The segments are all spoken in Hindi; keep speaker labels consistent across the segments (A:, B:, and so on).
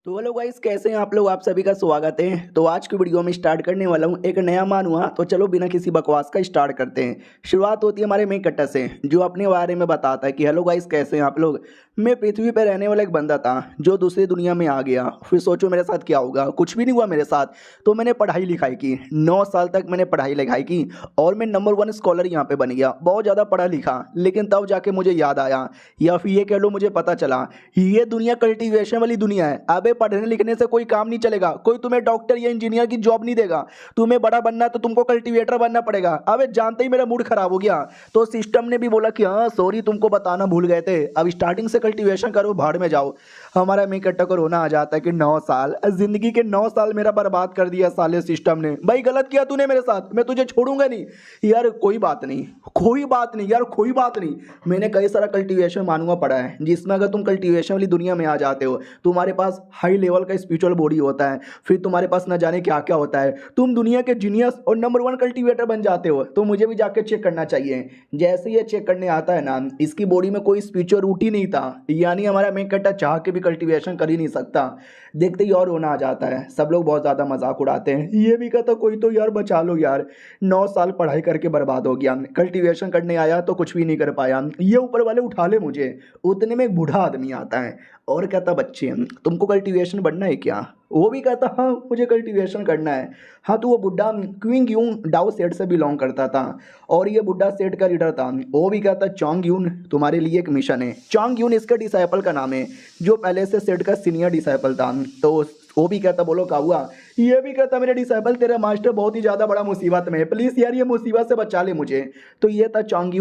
A: तो हेलो गाइस, कैसे हैं आप लोग। आप सभी का स्वागत है। तो आज की वीडियो में स्टार्ट करने वाला हूं एक नया मान हुआ। तो चलो बिना किसी बकवास का स्टार्ट करते हैं। शुरुआत होती है हमारे मेन कट्टा से, जो अपने बारे में बताता है कि हेलो गाइस, कैसे हैं आप लोग। मैं पृथ्वी पर रहने वाला एक बंदा था जो दूसरी दुनिया में आ गया। फिर सोचो मेरे साथ क्या होगा। कुछ भी नहीं हुआ मेरे साथ। तो मैंने पढ़ाई लिखाई की, 9 साल तक मैंने पढ़ाई लिखाई की और मैं नंबर 1 स्कॉलर यहाँ पे बन गया। बहुत ज़्यादा पढ़ा लिखा, लेकिन तब जाके मुझे याद आया, या फिर ये कह लो मुझे पता चला, ये दुनिया कल्टीवेशन वाली दुनिया है। अबे पढ़ने लिखने से कोई काम नहीं चलेगा। कोई तुम्हें डॉक्टर या इंजीनियर की जॉब नहीं देगा। तुम्हें बड़ा बनना है तो तुमको कल्टीवेटर बनना पड़ेगा। अबे जानते ही मेरा मूड खराब हो गया। तो सिस्टम ने भी बोला कि हाँ सॉरी, तुमको बताना भूल गए थे, अब स्टार्टिंग से कल्टीवेशन करो, भाड़ में जाओ। हमारा में इकट्ठा को रोना आ जाता है कि 9 साल, जिंदगी के 9 साल मेरा बर्बाद कर दिया साले सिस्टम ने। भाई गलत किया तूने मेरे साथ, मैं तुझे छोड़ूंगा नहीं। यार कोई बात नहीं, कोई बात नहीं यार, कोई बात नहीं। मैंने कई सारा कल्टीवेशन मानूंगा पढ़ा है, जिसमें अगर तुम कल्टीवेशन वाली दुनिया में आ जाते हो, तुम्हारे पास हाई लेवल का स्पिरिचुअल बॉडी होता है, फिर तुम्हारे पास न जाने क्या क्या होता है, तुम दुनिया के जीनियस और नंबर 1 कल्टीवेटर बन जाते हो। तो मुझे भी जाके चेक करना चाहिए। जैसे ये चेक करने आता है ना, इसकी बॉडी में कोई स्पिरिचुअल रूट ही नहीं था, यानी हमारा मेन कट्टा चाह के भी कल्टीवेशन कर ही नहीं सकता। देखते ही और रोना आ जाता है। सब लोग बहुत ज़्यादा मजाक उड़ाते हैं। ये भी कहता कोई तो यार बचा लो यार, 9 साल पढ़ाई करके बर्बाद हो गया, कल्टीवेशन करने आया तो कुछ भी नहीं कर पाया, ये ऊपर वाले उठा ले मुझे। उतने में एक बूढ़ा आदमी आता है और कहता बच्चे तुमको कल्टीवेशन बनना है क्या। वो भी कहता हाँ मुझे कल्टीवेशन करना है। हाँ तो वो बुढ़ा क्विंग यून डाउ सेट से बिलोंग करता था और ये बुढ़ा सेट का लीडर था। वो भी कहता चोंग यून तुम्हारे लिए एक मिशन है। चोंग यून इसका डिसाइपल का नाम है, जो पहले से सेट का सीनियर डिसाइपल था। तो वो भी कहता बोलो क्या हुआ। ये भी कहता मेरे डिसाइपल तेरा मास्टर बहुत ही ज़्यादा बड़ा मुसीबत में है, प्लीज़ यार ये मुसीबत से बचा ले मुझे। तो ये था चोंग।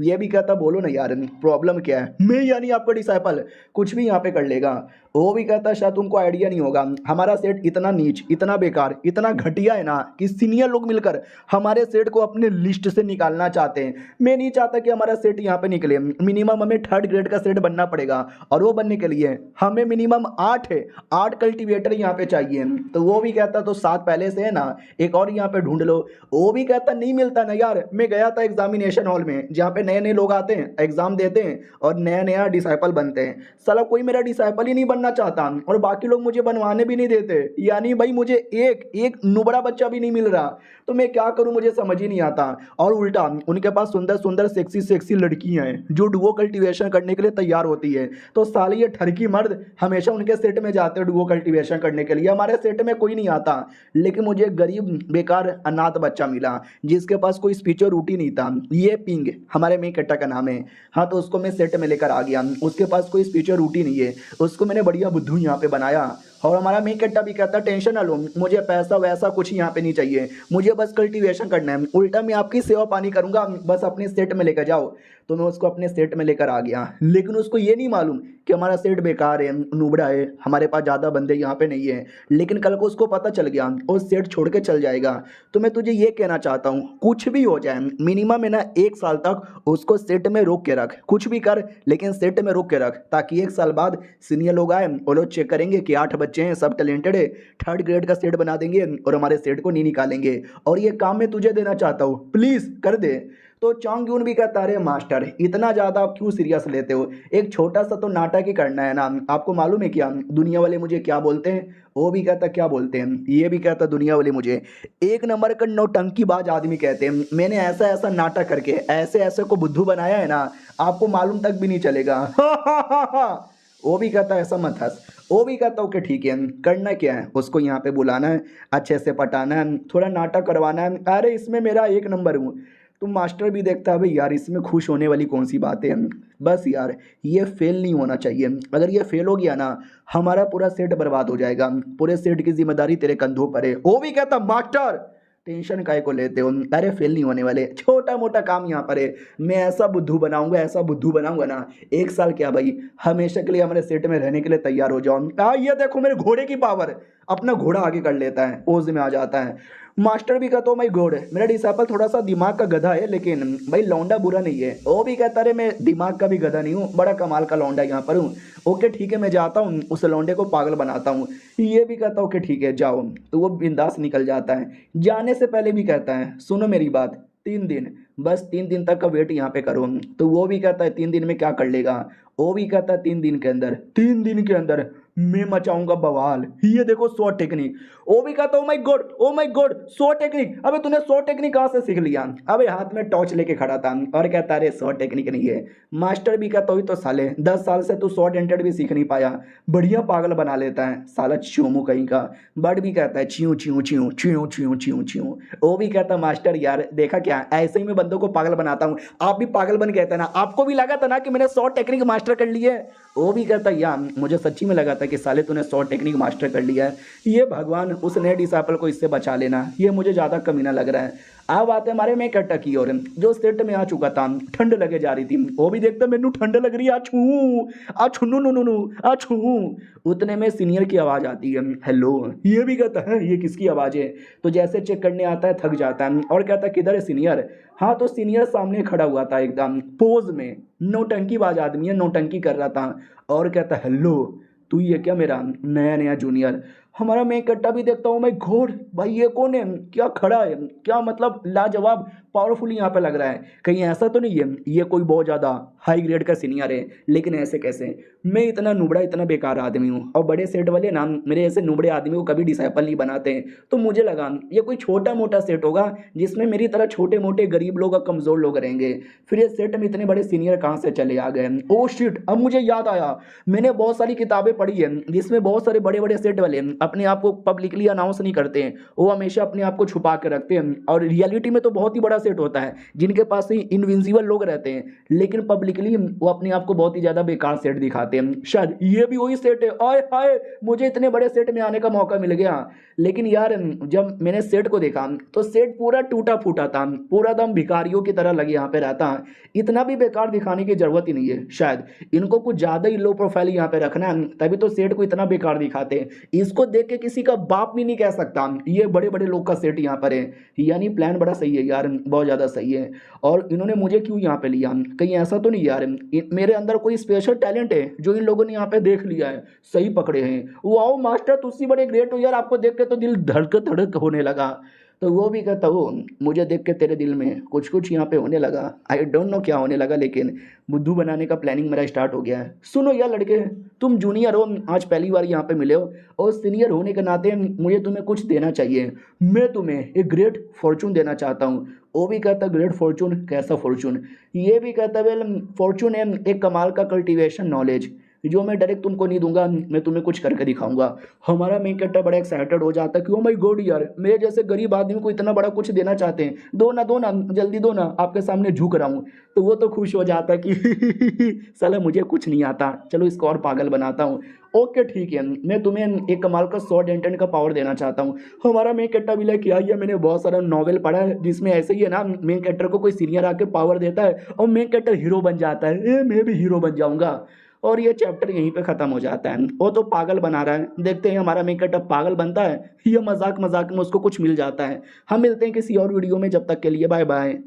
A: ये भी कहता बोलो ना यार प्रॉब्लम क्या है। मैं यानी आपका डिसाइपल कुछ भी यहाँ पे कर लेगा। वो भी कहता शायद तुमको आइडिया नहीं होगा, हमारा सेट इतना नीच, इतना बेकार, इतना घटिया है ना कि सीनियर लोग मिलकर हमारे सेट को अपने लिस्ट से निकालना चाहते हैं। मैं नहीं चाहता कि हमारा सेट यहाँ पे निकले। मिनिमम हमें 3rd ग्रेड का सेट बनना पड़ेगा और वो बनने के लिए हमें मिनिमम 8 कल्टीवेटर यहाँ पे चाहिए। तो वो भी कहता तो 7 पहले से है ना, एक और यहाँ पे ढूंढ लो। वो भी कहता नहीं मिलता ना यार। मैं गया था एग्जामिनेशन हॉल में, जहाँ पे नए नए लोग आते हैं, एग्जाम देते हैं और नया नया डिसाइपल बनते हैं। साला कोई मेरा डिसाइपल ही नहीं बनना चाहता और बाकी लोग मुझे बनवाने भी नहीं देते। यानी भाई मुझे एक एक नुबड़ा बच्चा भी नहीं मिल रहा। तो मैं क्या करूं, मुझे समझ ही नहीं आता। और उल्टा उनके पास सुंदर सुंदर सेक्सी सेक्सी लड़कियां हैं जो डुओ कल्टीवेशन करने के लिए तैयार होती है। तो साले ये ठरकी मर्द हमेशा उनके सेट में जाते हैं डुओ कल्टीवेशन करने के लिए। हमारे सेट में कोई नहीं आता। लेकिन मुझे गरीब बेकार अनाथ बच्चा मिला जिसके पास कोई स्पिरिचुअल रूट ही नहीं था। ये पिंग हमारे में कट्टा का नाम है। हाँ तो उसको मैं सेट में लेकर आ गया। उसके पास कोई स्पिरिचुअल रूट ही नहीं है। उसको मैंने बढ़िया बुद्धू यहाँ पे बनाया। और हमारा मेन कट्टा भी कहता टेंशन ना लो, मुझे पैसा वैसा कुछ यहाँ पे नहीं चाहिए, मुझे बस कल्टीवेशन करना है। उल्टा मैं आपकी सेवा पानी करूंगा, बस अपने सेट में लेकर जाओ। तो मैं उसको अपने सेट में लेकर आ गया। लेकिन उसको ये नहीं मालूम कि हमारा सेट बेकार है, नुबड़ा है, हमारे पास ज़्यादा बंदे यहाँ पे नहीं है। लेकिन कल को उसको पता चल गया और सेट छोड़ के चल जाएगा। तो मैं तुझे ये कहना चाहता हूँ, कुछ भी हो जाए मिनिमम है ना 1 साल तक उसको सेट में रोक के रख। कुछ भी कर लेकिन सेट में रोक के रख, ताकि 1 साल बाद सीनियर लोग आए और लोग चेक करेंगे कि 8 बच्चे हैं, सब टैलेंटेड है, 3rd ग्रेड का सेट बना देंगे और हमारे सेट को नहीं निकालेंगे। और ये काम मैं तुझे देना चाहता हूँ, प्लीज़ कर दे। तो चोंग भी कहता अरे मास्टर इतना ज़्यादा आप क्यों सीरियस लेते हो, एक छोटा सा तो नाटक ही करना है ना। आपको मालूम है क्या दुनिया वाले मुझे क्या बोलते हैं। वो भी कहता क्या बोलते हैं। ये भी कहता दुनिया वाले मुझे एक नंबर का नौटंकीबाज आदमी कहते हैं। मैंने ऐसा ऐसा नाटक करके ऐसे ऐसे को बुद्धू बनाया है ना, आपको मालूम तक भी नहीं चलेगा। वो भी कहता ऐसा मत हंस। वो भी कहता ओके ठीक है, करना क्या है, उसको यहाँ पे बुलाना है, अच्छे से पटाना है, थोड़ा नाटक करवाना है। अरे इसमें मेरा 1 नंबर हूँ। तो मास्टर भी देखता है भाई यार इसमें खुश होने वाली कौन सी बात है। बस यार ये फेल नहीं होना चाहिए। अगर ये फेल हो गया ना, हमारा पूरा सेट बर्बाद हो जाएगा। पूरे सेट की जिम्मेदारी तेरे कंधों पर है। वो भी कहता मास्टर टेंशन काहे को लेते हो, अरे फेल नहीं होने वाले, छोटा मोटा काम यहाँ पर है। मैं ऐसा बुद्धू बनाऊंगा, ऐसा बुद्धू बनाऊंगा ना, 1 साल क्या भाई, हमेशा के लिए हमारे सेट में रहने के लिए तैयार हो जाओ। ये देखो मेरे घोड़े की पावर, अपना घोड़ा आगे कर लेता है, पोज में आ जाता है। मास्टर भी कहता माई गॉड मेरा डिसाइपल थोड़ा सा दिमाग का गधा है, लेकिन भाई लौंडा बुरा नहीं है। वो भी कहता अरे मैं दिमाग का भी गधा नहीं हूँ, बड़ा कमाल का लौंडा यहाँ पर हूँ। ओके ठीक है मैं जाता हूँ, उस लौंडे को पागल बनाता हूँ। ये भी कहता ओके ठीक है जाओ। तो वो बिंदास निकल जाता है। जाने से पहले भी कहता है सुनो मेरी बात, 3 दिन, बस 3 दिन तक का वेट यहाँ पे करो। तो वो भी कहता है 3 दिन में क्या कर लेगा। वो भी कहता है 3 दिन के अंदर, 3 दिन के अंदर मैं मचाऊंगा बवाल। ये देखो 100 टेक्निक। वो भी कहता, ओ माय गॉड 100 टेक्निक। अबे तूने 100 टेक्निक कहाँ से सीख लिया? अबे हाथ में टॉर्च लेके खड़ा था और कहता अरे 100 टेक्निक नहीं है मास्टर। भी कहता ही तो साले 10 साल से तू शॉर्ट हैंडेड भी सीख नहीं पाया, बढ़िया पागल बना लेता है साला चोमू कहीं का। बर्ड भी कहता है chew chew chew chew chew chew chew. वो भी कहता मास्टर यार देखा क्या, ऐसे ही मैं बंदों को पागल बनाता हूँ, आप भी पागल बन गए थे ना, आपको भी लगा था ना कि मैंने 100 टेक्निक मास्टर कर ली है। वो भी कहता यार मुझे सच्ची में लगा था कि साले तूने 100 टेक्निक मास्टर कर लिया है। ये भगवान उस नए डिसाइपल को इससे बचा लेना, ये मुझे ज़्यादा कमीना लग रहा है। अब आते हैं हमारे मेक कट्टा की ओर, जो सेट में आ चुका था, ठंड लगे जा रही थी। वो भी देखता मैनू ठंड लग रही है, आछू नु नु नु नु आछू। उतने में सीनियर की आवाज़ आती है हेलो। ये भी कहता है ये किसकी आवाज़ है? तो जैसे चेक करने आता है थक जाता है और कहता है किधर है सीनियर? हाँ तो सीनियर सामने खड़ा हुआ था एकदम पोज में, नौटंकीबाज आदमी है, नौटंकी कर रहा था और कहता हेलो तू ये क्या मेरा नया नया जूनियर? हमारा मैं कट्टा भी देखता हूँ मैं घोड़ भाई ये कौन है, क्या खड़ा है, क्या मतलब लाजवाब पावरफुल यहाँ पे लग रहा है, कहीं ऐसा तो नहीं है ये कोई बहुत ज़्यादा हाई ग्रेड का सीनियर है? लेकिन ऐसे कैसे, मैं इतना नुबड़ा इतना बेकार आदमी हूँ और बड़े सेट वाले ना मेरे ऐसे नुबड़े आदमी को कभी डिसाइपल नहीं बनाते हैं। तो मुझे लगा ये कोई छोटा मोटा सेट होगा जिसमें मेरी तरह छोटे मोटे गरीब लोग और कमज़ोर लोग रहेंगे, फिर ये सेट में इतने बड़े सीनियर कहाँ से चले आ गए? ओ शिट, अब मुझे याद आया मैंने बहुत सारी किताबें पढ़ी है जिसमें बहुत सारे बड़े बड़े सेट वाले अपने आप को पब्लिकली अनाउंस नहीं करते हैं, वो हमेशा अपने आप को छुपा के रखते हैं और रियलिटी में तो बहुत ही बड़ा सेट होता है जिनके पास ही इनविंसिबल लोग रहते हैं, लेकिन पब्लिकली वो अपने आप को बहुत ही ज़्यादा बेकार सेट दिखाते हैं। शायद ये भी वही सेट है। आय हाय मुझे इतने बड़े सेट में आने का मौका मिल गया, लेकिन यार जब मैंने सेट को देखा तो सेट पूरा टूटा फूटा था, पूरा दम भिखारियों की तरह लगे यहाँ पे रहता। इतना भी बेकार दिखाने की जरूरत ही नहीं है, शायद इनको कुछ ज़्यादा ही लो प्रोफाइल यहाँ पे रखना है तभी तो सेट को इतना बेकार दिखाते हैं। इसको देख के किसी का बाप भी नहीं कह सकता ये बड़े बड़े लोग का सेट यहाँ पर है, यानी प्लान बड़ा सही है यार, बहुत ज़्यादा सही है। और इन्होंने मुझे क्यों यहाँ पे लिया, कहीं ऐसा तो नहीं यार मेरे अंदर कोई स्पेशल टैलेंट है जो इन लोगों ने यहाँ पे देख लिया है, सही पकड़े हैं। वाओ मास्टर तुसी बड़े ग्रेट हो यार, आपको देख के तो दिल धड़क धड़क होने लगा। तो वो भी कहता हो मुझे देख के तेरे दिल में कुछ कुछ यहाँ पे होने लगा, आई डोंट नो क्या होने लगा, लेकिन बुद्धू बनाने का प्लानिंग मेरा स्टार्ट हो गया है। सुनो यार लड़के, तुम जूनियर हो, आज पहली बार यहाँ पे मिले हो और सीनियर होने के नाते मुझे तुम्हें कुछ देना चाहिए। मैं तुम्हें एक ग्रेट फॉर्चून देना चाहता हूँ। वो भी कहता ग्रेट फॉर्चून, कैसा फॉर्चून? ये भी कहता वेल फॉर्चून है एक कमाल का कल्टीवेशन नॉलेज जो मैं डायरेक्ट तुमको नहीं दूंगा, मैं तुम्हें कुछ करके दिखाऊंगा। हमारा मेन कैरेक्टर बड़ा एक्साइटेड हो जाता है कि ओ माय गॉड यार मेरे जैसे गरीब आदमी को इतना बड़ा कुछ देना चाहते हैं, दो ना जल्दी दो ना, आपके सामने झुक रहा हूँ। तो वो तो खुश हो जाता है कि साला मुझे कुछ नहीं आता, चलो इसको और पागल बनाता हूँ। ओके ठीक है, मैं तुम्हें एक कमाल का शॉर्ट एंटेंट का पावर देना चाहता हूँ। हमारा मेन कैरेक्टर भी लाइक किया, मैंने बहुत सारा नॉवेल पढ़ा है जिसमें ऐसे ही है ना, मेन कैरेक्टर को कोई सीनियर आके पावर देता है और मेन कैरेक्टर हीरो बन जाता है, मैं भी हीरो बन जाऊंगा। और ये चैप्टर यहीं पे ख़त्म हो जाता है। वो तो पागल बना रहा है, देखते हैं हमारा मेन कैरेक्टर पागल बनता है ये मजाक मजाक में उसको कुछ मिल जाता है। हम मिलते हैं किसी और वीडियो में, जब तक के लिए बाय बाय।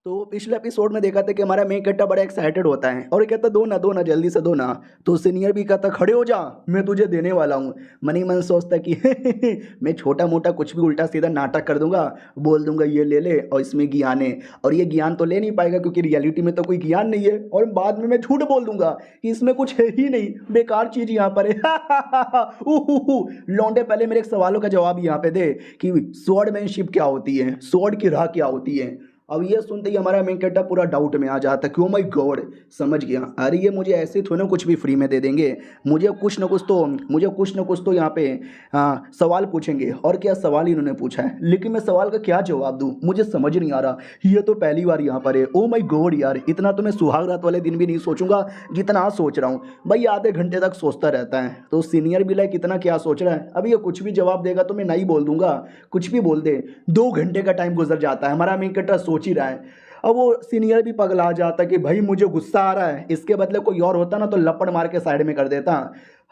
A: तो पिछले एपिसोड में देखा था कि हमारा मेन कैरेक्टर बड़ा एक्साइटेड होता है और कहता दो ना जल्दी से दो ना। तो सीनियर भी कहता खड़े हो जा मैं तुझे देने वाला हूँ। मन ही मन सोचता कि मैं छोटा मोटा कुछ भी उल्टा सीधा नाटक कर दूंगा, बोल दूंगा ये ले ले और इसमें ज्ञान है, और ये ज्ञान तो ले नहीं पाएगा क्योंकि रियलिटी में तो कोई ज्ञान नहीं है, और बाद में मैं झूठ बोल दूंगा कि इसमें कुछ है ही नहीं, बेकार चीज़ यहाँ पर है। लौंडे पहले मेरे सवालों का जवाब यहाँ पे दे कि स्वॉर्डमैनशिप क्या होती है, स्वॉर्ड की राह क्या होती है। अब ये सुनते ही हमारा मेन कैरेक्टर पूरा डाउट में आ जाता है कि ओ माय गॉड समझ गया, अरे ये मुझे ऐसे थोड़ा ना कुछ भी फ्री में दे देंगे, मुझे कुछ ना कुछ तो यहाँ पे सवाल पूछेंगे। और क्या सवाल इन्होंने पूछा है, लेकिन मैं सवाल का क्या जवाब दूँ मुझे समझ नहीं आ रहा, ये तो पहली बार यहाँ पर है। ओ माय गॉड यार, इतना तो मैं सुहाग रात वाले दिन भी नहीं सोचूंगा जितना आज सोच रहा हूँ भाई, आधे घंटे तक सोचता रहता है। तो सीनियर भी लाइक इतना क्या सोच रहा है, अभी ये कुछ भी जवाब देगा तो मैं नहीं बोल दूंगा, कुछ भी बोल दे। 2 घंटे का टाइम गुजर जाता है, हमारा मेन कैरेक्टर सोच ही रहा है। अब वो सीनियर भी पगला जाता है कि भाई मुझे गुस्सा आ रहा है, इसके बदले कोई और होता ना तो लपड़ मार के साइड में कर देता।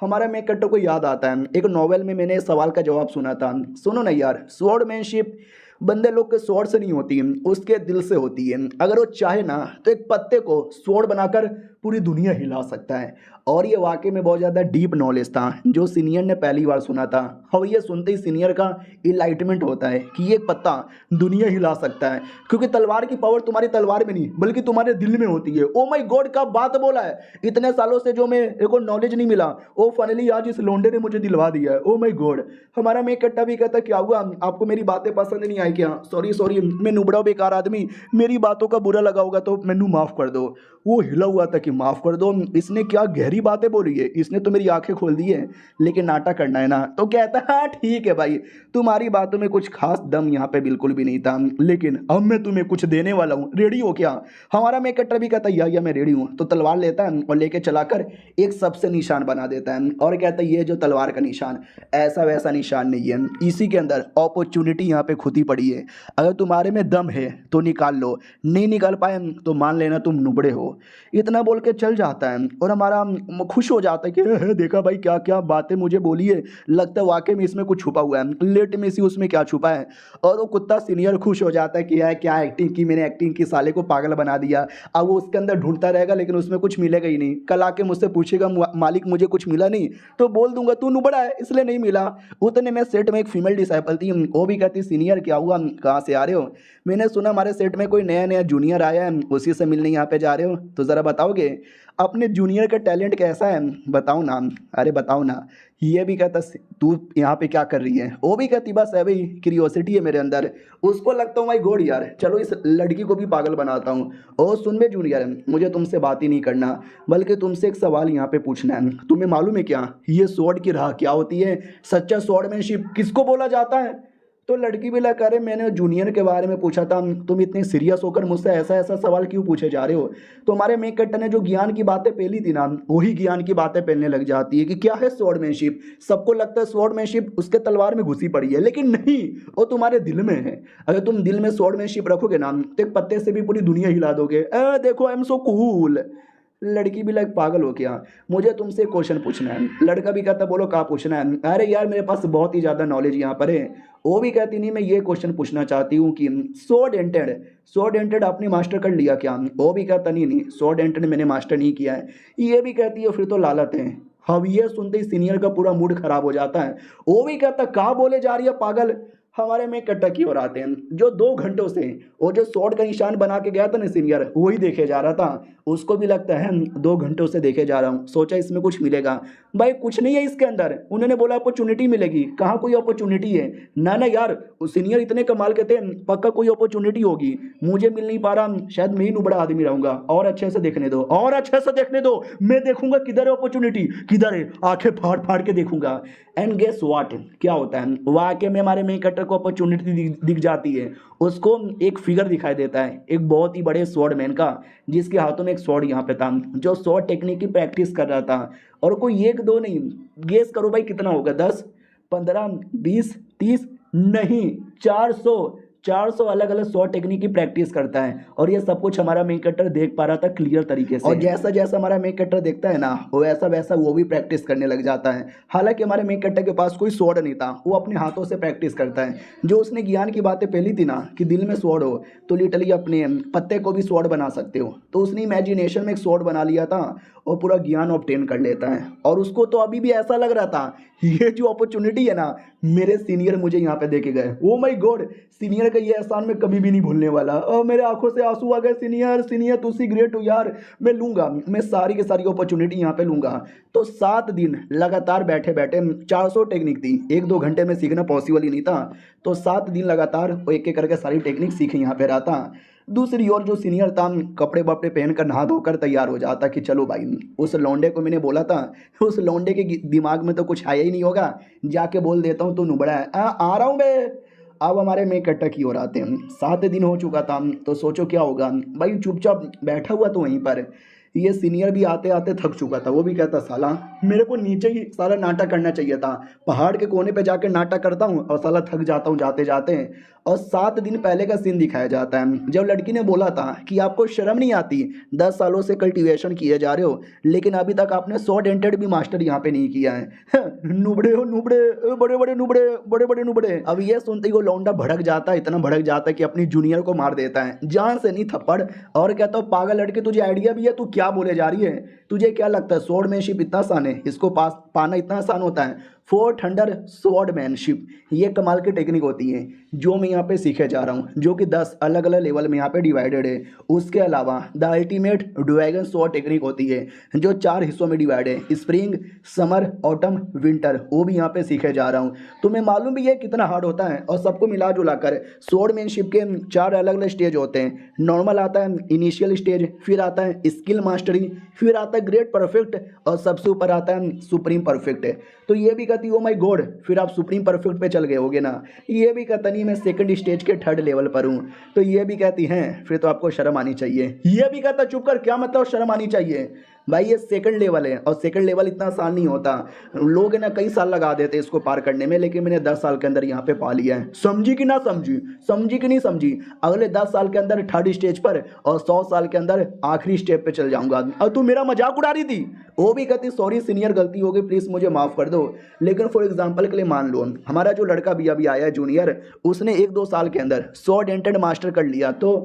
A: हमारा मेन कैरेक्टर को याद आता है एक नॉवेल में मैंने इस सवाल का जवाब सुना था, सुनो ना यार, स्वॉर्डमैनशिप बंदे लोग के स्वॉर्ड से नहीं होती है, उसके दिल से होती है। अगर वो चाहे ना तो एक पत्ते को स्वॉर्ड बनाकर पूरी दुनिया हिला सकता है। और ये वाकई में बहुत ज़्यादा डीप नॉलेज था जो सीनियर ने पहली बार सुना था। और ये सुनते ही सीनियर का इनलाइटमेंट होता है कि ये पत्ता दुनिया हिला सकता है, क्योंकि तलवार की पावर तुम्हारी तलवार में नहीं बल्कि तुम्हारे दिल में होती है। ओ माय गॉड, क्या बात बोला है! इतने सालों से जो मेरे को नॉलेज नहीं मिला वो फाइनली आज इस लोंडे ने मुझे दिलवा दिया है। ओ माय गॉड। हमारा मैं कट्टा भी कहता क्या हुआ, आपको मेरी बातें पसंद नहीं आई क्या? सॉरी सॉरी, मैं नुबड़ा बेकार आदमी, मेरी बातों का बुरा लगा होगा तो मैनू माफ़ कर दो। वो हिला हुआ था कि माफ़ कर दो। इसने क्या गहरी बातें बोली है, इसने तो मेरी आंखें खोल दी है। लेकिन नाटक करना है ना, तो कहता हाँ ठीक है भाई, तुम्हारी बातों में कुछ खास दम यहाँ पे बिल्कुल भी नहीं था, लेकिन अब मैं तुम्हें कुछ देने वाला हूँ। रेडी हो क्या? हमारा मैं कट्टर भी कहता या मैं रेडी हूँ। तो तलवार लेता है और लेके चलाकर एक सबसे निशान बना देता है और कहता है ये जो तलवार का निशान ऐसा वैसा निशान नहीं है, इसी के अंदर अपॉर्चुनिटी यहाँ पे खुदी पड़ी है। अगर तुम्हारे में दम है तो निकाल लो, नहीं निकाल पाए तो मान लेना तुम नुबड़े हो। इतना बोल के चल जाता है और हमारा खुश हो जाता है कि देखा भाई क्या क्या बातें मुझे बोली है, लगता है वाकई में इसमें कुछ छुपा हुआ है, लेट में सी उसमें क्या छुपा है। और वो कुत्ता सीनियर खुश हो जाता है कि यार क्या एक्टिंग की मैंने, एक्टिंग की, साले को पागल बना दिया। अब वो उसके अंदर ढूंढता रहेगा लेकिन उसमें कुछ मिलेगा ही नहीं। कल आके मुझसे पूछेगा मालिक मुझे कुछ मिला नहीं, तो बोल दूंगा तू नुबड़ा है इसलिए नहीं मिला। उतने में सेट में एक फीमेल डिसाइपल थी, वो भी कहती सीनियर क्या हुआ, कहाँ से आ रहे हो? मैंने सुना हमारे सेट में कोई नया नया जूनियर आया है, उसी से मिलने यहाँ पे जा रहे हो, तो ज़रा बताओगे अपने जूनियर का टैलेंट कैसा है, बताओ ना। अरे बताओ ना। ये भी कहता तू यहाँ पे क्या कर रही है? वो भी कहती बस है भाई, क्यूरियोसिटी है मेरे अंदर। उसको लगता हूँ माई गॉड यार, चलो इस लड़की को भी पागल बनाता हूँ। और सुन बे जूनियर, मुझे तुमसे बात ही नहीं करना बल्कि तुमसे एक सवाल यहाँ पे पूछना है। तुम्हें मालूम है क्या ये स्वॉर्ड की राह क्या होती है? सच्चा स्वॉर्डमैनशिप किसको बोला जाता है? तो लड़की भी लगा अरे मैंने जूनियर के बारे में पूछा था, तुम इतने सीरियस होकर मुझसे ऐसा ऐसा सवाल क्यों पूछे जा रहे हो? तो हमारे मेक कट्टर ने जो ज्ञान की बातें पहली थी ना, वही ज्ञान की बातें पहलने लग जाती है कि क्या है स्वॉर्डमैनशिप। सबको लगता है स्वॉर्डमैनशिप उसके तलवार में घुसी पड़ी है, लेकिन नहीं, वो तुम्हारे दिल में है। अगर तुम दिल में स्वॉर्डमैनशिप रखोगे ना तो एक पत्ते से भी पूरी दुनिया हिला दोगे। देखो आई एम सो कूल। लड़की भी लाइक पागल हो गया, मुझे तुमसे क्वेश्चन पूछना है। लड़का भी कहता बोलो क्या पूछना है? अरे यार मेरे पास बहुत ही ज़्यादा नॉलेज यहाँ पर है। वो भी कहती नहीं मैं ये क्वेश्चन पूछना चाहती हूँ कि सो डेंटेड आपने मास्टर कर लिया क्या? वो भी कहता नहीं सो डेंटेड मैंने मास्टर नहीं किया है। ये भी कहती है फिर तो लालत है। अब ये सुनते ही सीनियर का पूरा मूड खराब हो जाता है। वो भी कहता कहाँ बोले जा रही है पागल। हमारे में कट्टा की ओर आते हैं, जो 2 घंटों से वो जो स्वॉर्ड का निशान बना के गया था ना सीनियर, वही देखे जा रहा था। उसको भी लगता है 2 घंटों से देखे जा रहा हूँ, सोचा इसमें कुछ मिलेगा। भाई कुछ नहीं है इसके अंदर। उन्होंने बोला अपॉर्चुनिटी मिलेगी, कहाँ कोई अपॉर्चुनिटी है? ना ना यार, सीनियर इतने कमाल के थे, पक्का कोई अपॉर्चुनिटी होगी, मुझे मिल नहीं पा रहा, शायद मैं ही नुबड़ा आदमी रहूंगा। और अच्छे से देखने दो, और अच्छे से देखने दो, मैं देखूंगा किधर है अपॉर्चुनिटी, किधर है, आंखें फाड़ फाड़ के देखूंगा। एंड गेस व्हाट, क्या होता है वाकई में हमारे मेन कट्टर को अपॉर्चुनिटी दिख जाती है। उसको एक फिगर दिखाई देता है एक बहुत ही बड़े स्वॉर्डमैन का, जिसके हाथों में एक स्वॉर्ड यहाँ पे था, जो स्वॉर्ड टेक्निक की प्रैक्टिस कर रहा था। और कोई एक दो नहीं, गेस करो भाई कितना होगा? 10, 15, 20, 30, नहीं 400 अलग अलग स्वॉर्ड टेक्निक की प्रैक्टिस करता है। और ये सब कुछ हमारा मेन कट्टर देख पा रहा था क्लियर तरीके से। और जैसा जैसा हमारा मेन कट्टर देखता है ना, वैसा वैसा वो भी प्रैक्टिस करने लग जाता है। हालांकि हमारे मेन कट्टर के पास कोई स्वॉर्ड नहीं था, वो अपने हाथों से प्रैक्टिस करता है। जो उसने ज्ञान की बातें पहली थी ना कि दिल में स्वॉर्ड हो तो लिटरली अपने पत्ते को भी स्वॉर्ड बना सकते हो, तो उसने इमेजिनेशन में एक स्वॉर्ड बना लिया था और पूरा ज्ञान ऑब्टेन कर लेता है। और उसको तो अभी भी ऐसा लग रहा था ये जो अपॉर्चुनिटी है ना, मेरे सीनियर मुझे यहाँ पे देके गए। ओ माय गॉड, सीनियर का ये एहसान मैं कभी भी नहीं भूलने वाला। और मेरे आंखों से आंसू आ गए। सीनियर तुसी ग्रेट हो यार, मैं लूंगा, मैं सारी की सारी अपॉर्चुनिटी यहाँ पे लूंगा। तो 7 दिन लगातार बैठे बैठे 400 टेक्निक थी, 1-2 घंटे में सीखना पॉसिबल ही नहीं था। तो 7 दिन लगातार एक एक करके सारी टेक्निक सीखे यहाँ पे रहा था। दूसरी ओर जो सीनियर था कपड़े वपड़े पहनकर नहा धोकर तैयार हो जाता कि चलो भाई, उस लौंडे को मैंने बोला था, उस लौंडे के दिमाग में तो कुछ आया ही नहीं होगा, जाके बोल देता हूँ तो नुबड़ा है, आ रहा हूँ मैं। अब हमारे में कट्टा की ओर आते हैं। 7 दिन हो चुका था, तो सोचो क्या होगा भाई। चुपचाप बैठा हुआ तो वहीं पर, ये सीनियर भी आते आते थक चुका था। वो भी कहता साला मेरे को नीचे ही सारा नाटक करना चाहिए था, पहाड़ के कोने पे जाकर नाटक करता हूँ और साला थक जाता हूँ जाते जाते। और 7 दिन पहले का सीन दिखाया जाता है जब लड़की ने बोला था कि आपको शर्म नहीं आती, 10 सालों से कल्टीवेशन किए जा रहे हो लेकिन अभी तक आपने 100 डेंटेड भी मास्टर यहाँ पे नहीं किया है। नुबड़े हो नुबड़े, बड़े बड़े नुबड़े, बड़े बड़े नुबड़े। अब ये सुनते ही वो लौंडा भड़क जाता है, इतना भड़क जाता है कि अपनी जूनियर को मार देता है, जान से नहीं थप्पड़। और कहता हूँ पागल लड़के तुझे आइडिया भी है, तू क्या बोले जा रही है, तुझे क्या लगता है स्वॉर्डमैनशिप इतना आसान है, इसको पास पाना इतना आसान होता है। 400 स्वॉर्डमैनशिप ये कमाल की टेक्निक होती है जो मैं यहाँ पे सीखे जा रहा हूँ, जो कि 10 अलग अलग लेवल में यहाँ पे डिवाइडेड है। उसके अलावा the ultimate dragon sword technique होती है जो 4 हिस्सों में डिवाइड है, स्प्रिंग, समर, ऑटम, विंटर, वो भी यहाँ पे सीखे जा रहा हूँ। तुम्हें मालूम भी है कितना हार्ड होता है। और सबको मिला जुला कर स्वॉर्डमैनशिप के 4 अलग अलग स्टेज होते हैं। नॉर्मल आता है, इनिशियल स्टेज, फिर आता है स्किल मास्टरी, फिर आता है ग्रेट परफेक्ट और सबसे ऊपर आता है सुप्रीम परफेक्ट। तो ये भी कहती ओ माय गॉड फिर आप सुप्रीम परफेक्ट पे चल गए होगे ना। ये भी कहता नहीं मैं सेकंड स्टेज के 3rd लेवल पर हूँ। तो ये भी कहती हैं फिर तो आपको शर्म आनी चाहिए। ये भी कहता चुप कर, क्या मतलब शर्म आनी चाहिए भाई, ये सेकंड लेवल है और सेकंड लेवल इतना आसान नहीं होता। लोग है ना कई साल लगा देते इसको पार करने में, लेकिन मैंने 10 साल के अंदर यहाँ पे पा लिया है। समझी कि ना समझी, समझी कि नहीं समझी। अगले 10 साल के अंदर 3rd स्टेज पर और 100 साल के अंदर आखिरी स्टेप पे चल जाऊंगा। और तू मेरा मजाक उड़ा रही थी। वो भी कहती सॉरी सीनियर गलती हो गई, प्लीज़ मुझे माफ़ कर दो। लेकिन फॉर एग्जाम्पल के लिए मान लो हमारा जो लड़का भी अभी आया है जूनियर, उसने 1-2 साल के अंदर 100 डेंटेड मास्टर कर लिया। तो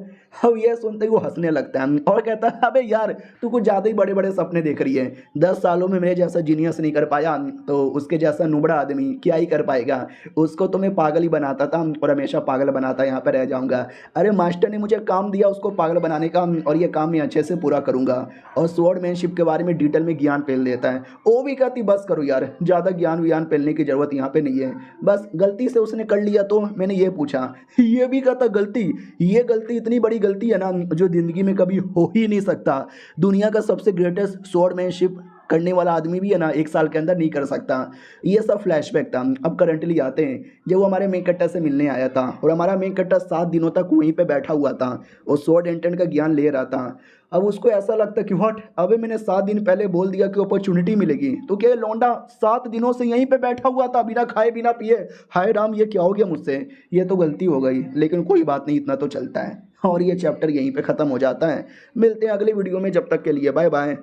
A: अब ये सुनते ही वो हंसने लगता है और कहता है अबे यार तू कुछ ज़्यादा ही बड़े बड़े सपने देख रही है। 10 सालों में मेरे जैसा जीनियस नहीं कर पाया तो उसके जैसा नुबड़ा आदमी क्या ही कर पाएगा। उसको तो मैं पागल ही बनाता था और हमेशा पागल बनाता यहाँ पर रह जाऊँगा। अरे मास्टर ने मुझे काम दिया उसको पागल बनाने का और ये काम मैं अच्छे से पूरा करूँगा। और स्वॉर्डमैनशिप के बारे में डिटेल में ज्ञान पेल देता है। वो भी कहती बस करो यार, ज़्यादा ज्ञान व्यान पेलने की ज़रूरत यहाँ पे नहीं है, बस गलती से उसने कर लिया तो मैंने ये पूछा। ये भी कहता गलती, ये गलती इतनी बड़ी गलती है ना जो ज़िंदगी में कभी हो ही नहीं सकता। दुनिया का सबसे ग्रेटेस्ट स्वॉर्डमैनशिप करने वाला आदमी भी है ना 1 साल के अंदर नहीं कर सकता। ये सब फ्लैशबैक था। अब करंटली आते हैं जब वो हमारे मेन कट्टा से मिलने आया था और हमारा मेन कट्टा 7 दिनों तक वहीं पे बैठा हुआ था और स्वॉर्ड एंटेंट का ज्ञान ले रहा था। अब उसको ऐसा लगता कि व्हाट, अबे मैंने 7 दिन पहले बोल दिया कि अपॉर्चुनिटी मिलेगी तो क्या लौंडा 7 दिनों से यहीं पे बैठा हुआ था बिना खाए बिना पिए। हाय राम ये क्या हो गया मुझसे, ये तो गलती हो गई, लेकिन कोई बात नहीं, इतना तो चलता है। और ये चैप्टर यहीं पे ख़त्म हो जाता है। मिलते हैं अगले वीडियो में, जब तक के लिए बाय बाय।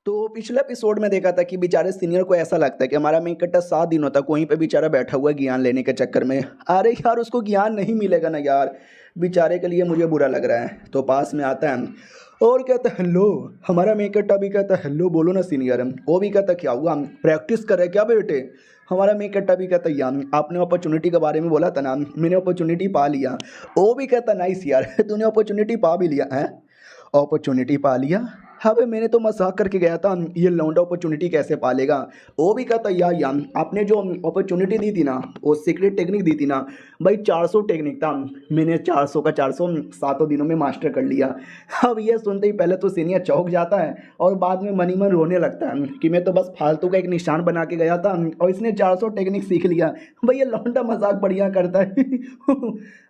A: तो पिछले एपिसोड में देखा था कि बेचारे सीनियर को ऐसा लगता है कि हमारा मेन कट्टा 7 दिनों तक वहीं पे बेचारा बैठा हुआ है ज्ञान लेने के चक्कर में। अरे यार उसको ज्ञान नहीं मिलेगा ना यार, बेचारे के लिए मुझे बुरा लग रहा है। तो पास में आता है और कहता है हेलो, हमारा मेन कट्टा भी कहता है हेलो बोलो ना सीनियर। वो भी कहता क्या हुआ प्रैक्टिस करे क्या बेटे। हमारा मेन कट्टा भी कहता यार आपने अपॉर्चुनिटी के बारे में बोला था ना, मैंने अपॉर्चुनिटी पा लिया। वो भी कहता नाइस यार तूने अपॉर्चुनिटी पा भी लिया है। अपॉर्चुनिटी पा लिया, हाँ भाई मैंने तो मजाक करके गया था, ये लौंडा अपॉर्चुनिटी कैसे पालेगा। वो भी कहता यार आपने जो अपॉर्चुनिटी दी थी ना, वो सीक्रेट टेक्निक दी थी ना भाई, 400 टेक्निक था, मैंने 400 का 400 7 दिनों में मास्टर कर लिया। अब ये सुनते ही पहले तो सीनियर चौंक जाता है और बाद में मनी मन रोने लगता है कि मैं तो बस फालतू का एक निशान बना के गया था और इसने 400 टेक्निक सीख लिया। भाई ये लौंडा मजाक बढ़िया करता है।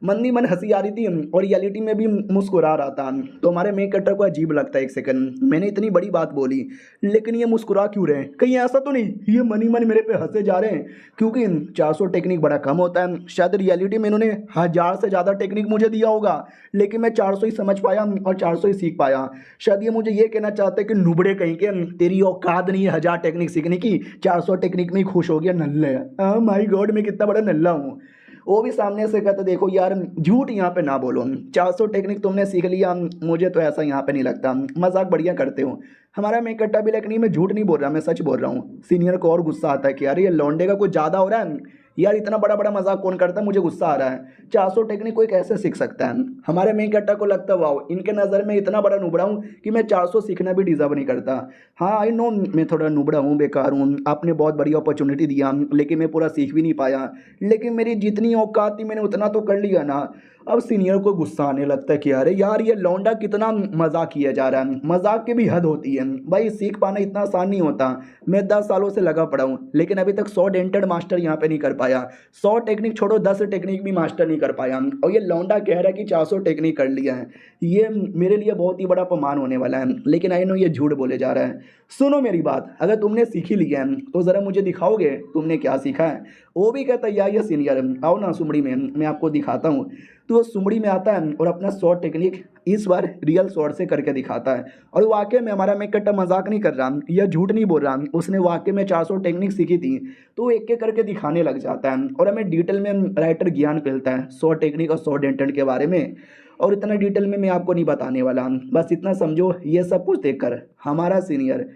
A: मन ही मन हंसी आ रही थी और रियलिटी में भी मुस्कुरा रहा था। तो हमारे मेक कटर को अजीब लगता है, एक सेकंड मैंने इतनी बड़ी बात बोली लेकिन ये मुस्कुरा क्यों रहे हैं, कहीं ऐसा तो नहीं ये मनी मन मेरे पे हंसे जा रहे हैं क्योंकि 400 टेक्निक बड़ा कम होता है। शायद रियलिटी में इन्होंने 1000 से ज़्यादा टेक्निक मुझे दिया होगा, लेकिन मैं 400 ही समझ पाया और 400 ही सीख पाया। शायद ये मुझे ये कहना चाहते हैं कि नुबड़े कहीं के तेरी औकात नहीं है 1000 टेक्निक सीखने की, 400 टेक्निक में ही खुश हो गया नल्ले। माय गॉड मैं कितना बड़ा नल्ला हूँ। वो भी सामने से कहता देखो यार झूठ यहाँ पे ना बोलो, 400 टेक्निक तुमने सीख लिया, मुझे तो ऐसा यहाँ पे नहीं लगता, मजाक बढ़िया करते हो। हमारा मैं कट्टा भी लेकिन मैं झूठ नहीं बोल रहा, मैं सच बोल रहा हूँ। सीनियर को और गुस्सा आता है कि यार ये लौंडे का कुछ ज़्यादा हो रहा है यार, इतना बड़ा बड़ा मजाक कौन करता है, मुझे गुस्सा आ रहा है। 400 टेक्निक कोई कैसे सीख सकता है। हमारे मेन कट्टा को लगता है वाओ इनके नज़र में इतना बड़ा नुबड़ा हूँ कि मैं 400 सीखना भी डिजर्व नहीं करता। हाँ आई नो मैं थोड़ा नुबड़ा हूँ, बेकार हूँ, आपने बहुत बड़ी अपॉर्चुनिटी दिया लेकिन मैं पूरा सीख भी नहीं पाया, लेकिन मेरी जितनी औकात थी मैंने उतना तो कर लिया ना। अब सीनियर को गुस्सा आने लगता है कि अरे यार ये लौंडा कितना मजाक किया जा रहा है, मजाक की भी हद होती है भाई, सीख पाना इतना आसान नहीं होता। मैं 10 सालों से लगा पड़ा हूँ लेकिन अभी तक 100 डेंटेड मास्टर यहाँ पे नहीं कर पाया, 100 टेक्निक छोड़ो 10 टेक्निक भी मास्टर नहीं कर पाया, और ये लौंडा कह रहा है कि 400 टेक्निक कर लिया है। ये मेरे लिए बहुत ही बड़ा अपमान होने वाला है, लेकिन आई नो ये झूठ बोले जा रहा है। सुनो मेरी बात, अगर तुमने सीखी लिया है तो ज़रा मुझे दिखाओगे तुमने क्या सीखा है। वो भी कहता है यार ये सीनियर, आओ ना सुमड़ी में, मैं आपको दिखाता हूँ। तो वो सुमड़ी में आता है और अपना शॉर्ट टेक्निक इस बार रियल शॉर्ट से करके दिखाता है। और वाकई में हमारा मैं कट्टा मजाक नहीं कर रहा या झूठ नहीं बोल रहा, उसने वाकई में 400 टेक्निक सीखी थी। तो वो एक एक करके दिखाने लग जाता है और हमें डिटेल में राइटर ज्ञान मिलता है 100 टेक्निक और 100 इंटेंट के बारे में। और इतना डिटेल में मैं आपको नहीं बताने वाला, बस इतना समझो ये सब कुछ देखकर हमारा सीनियर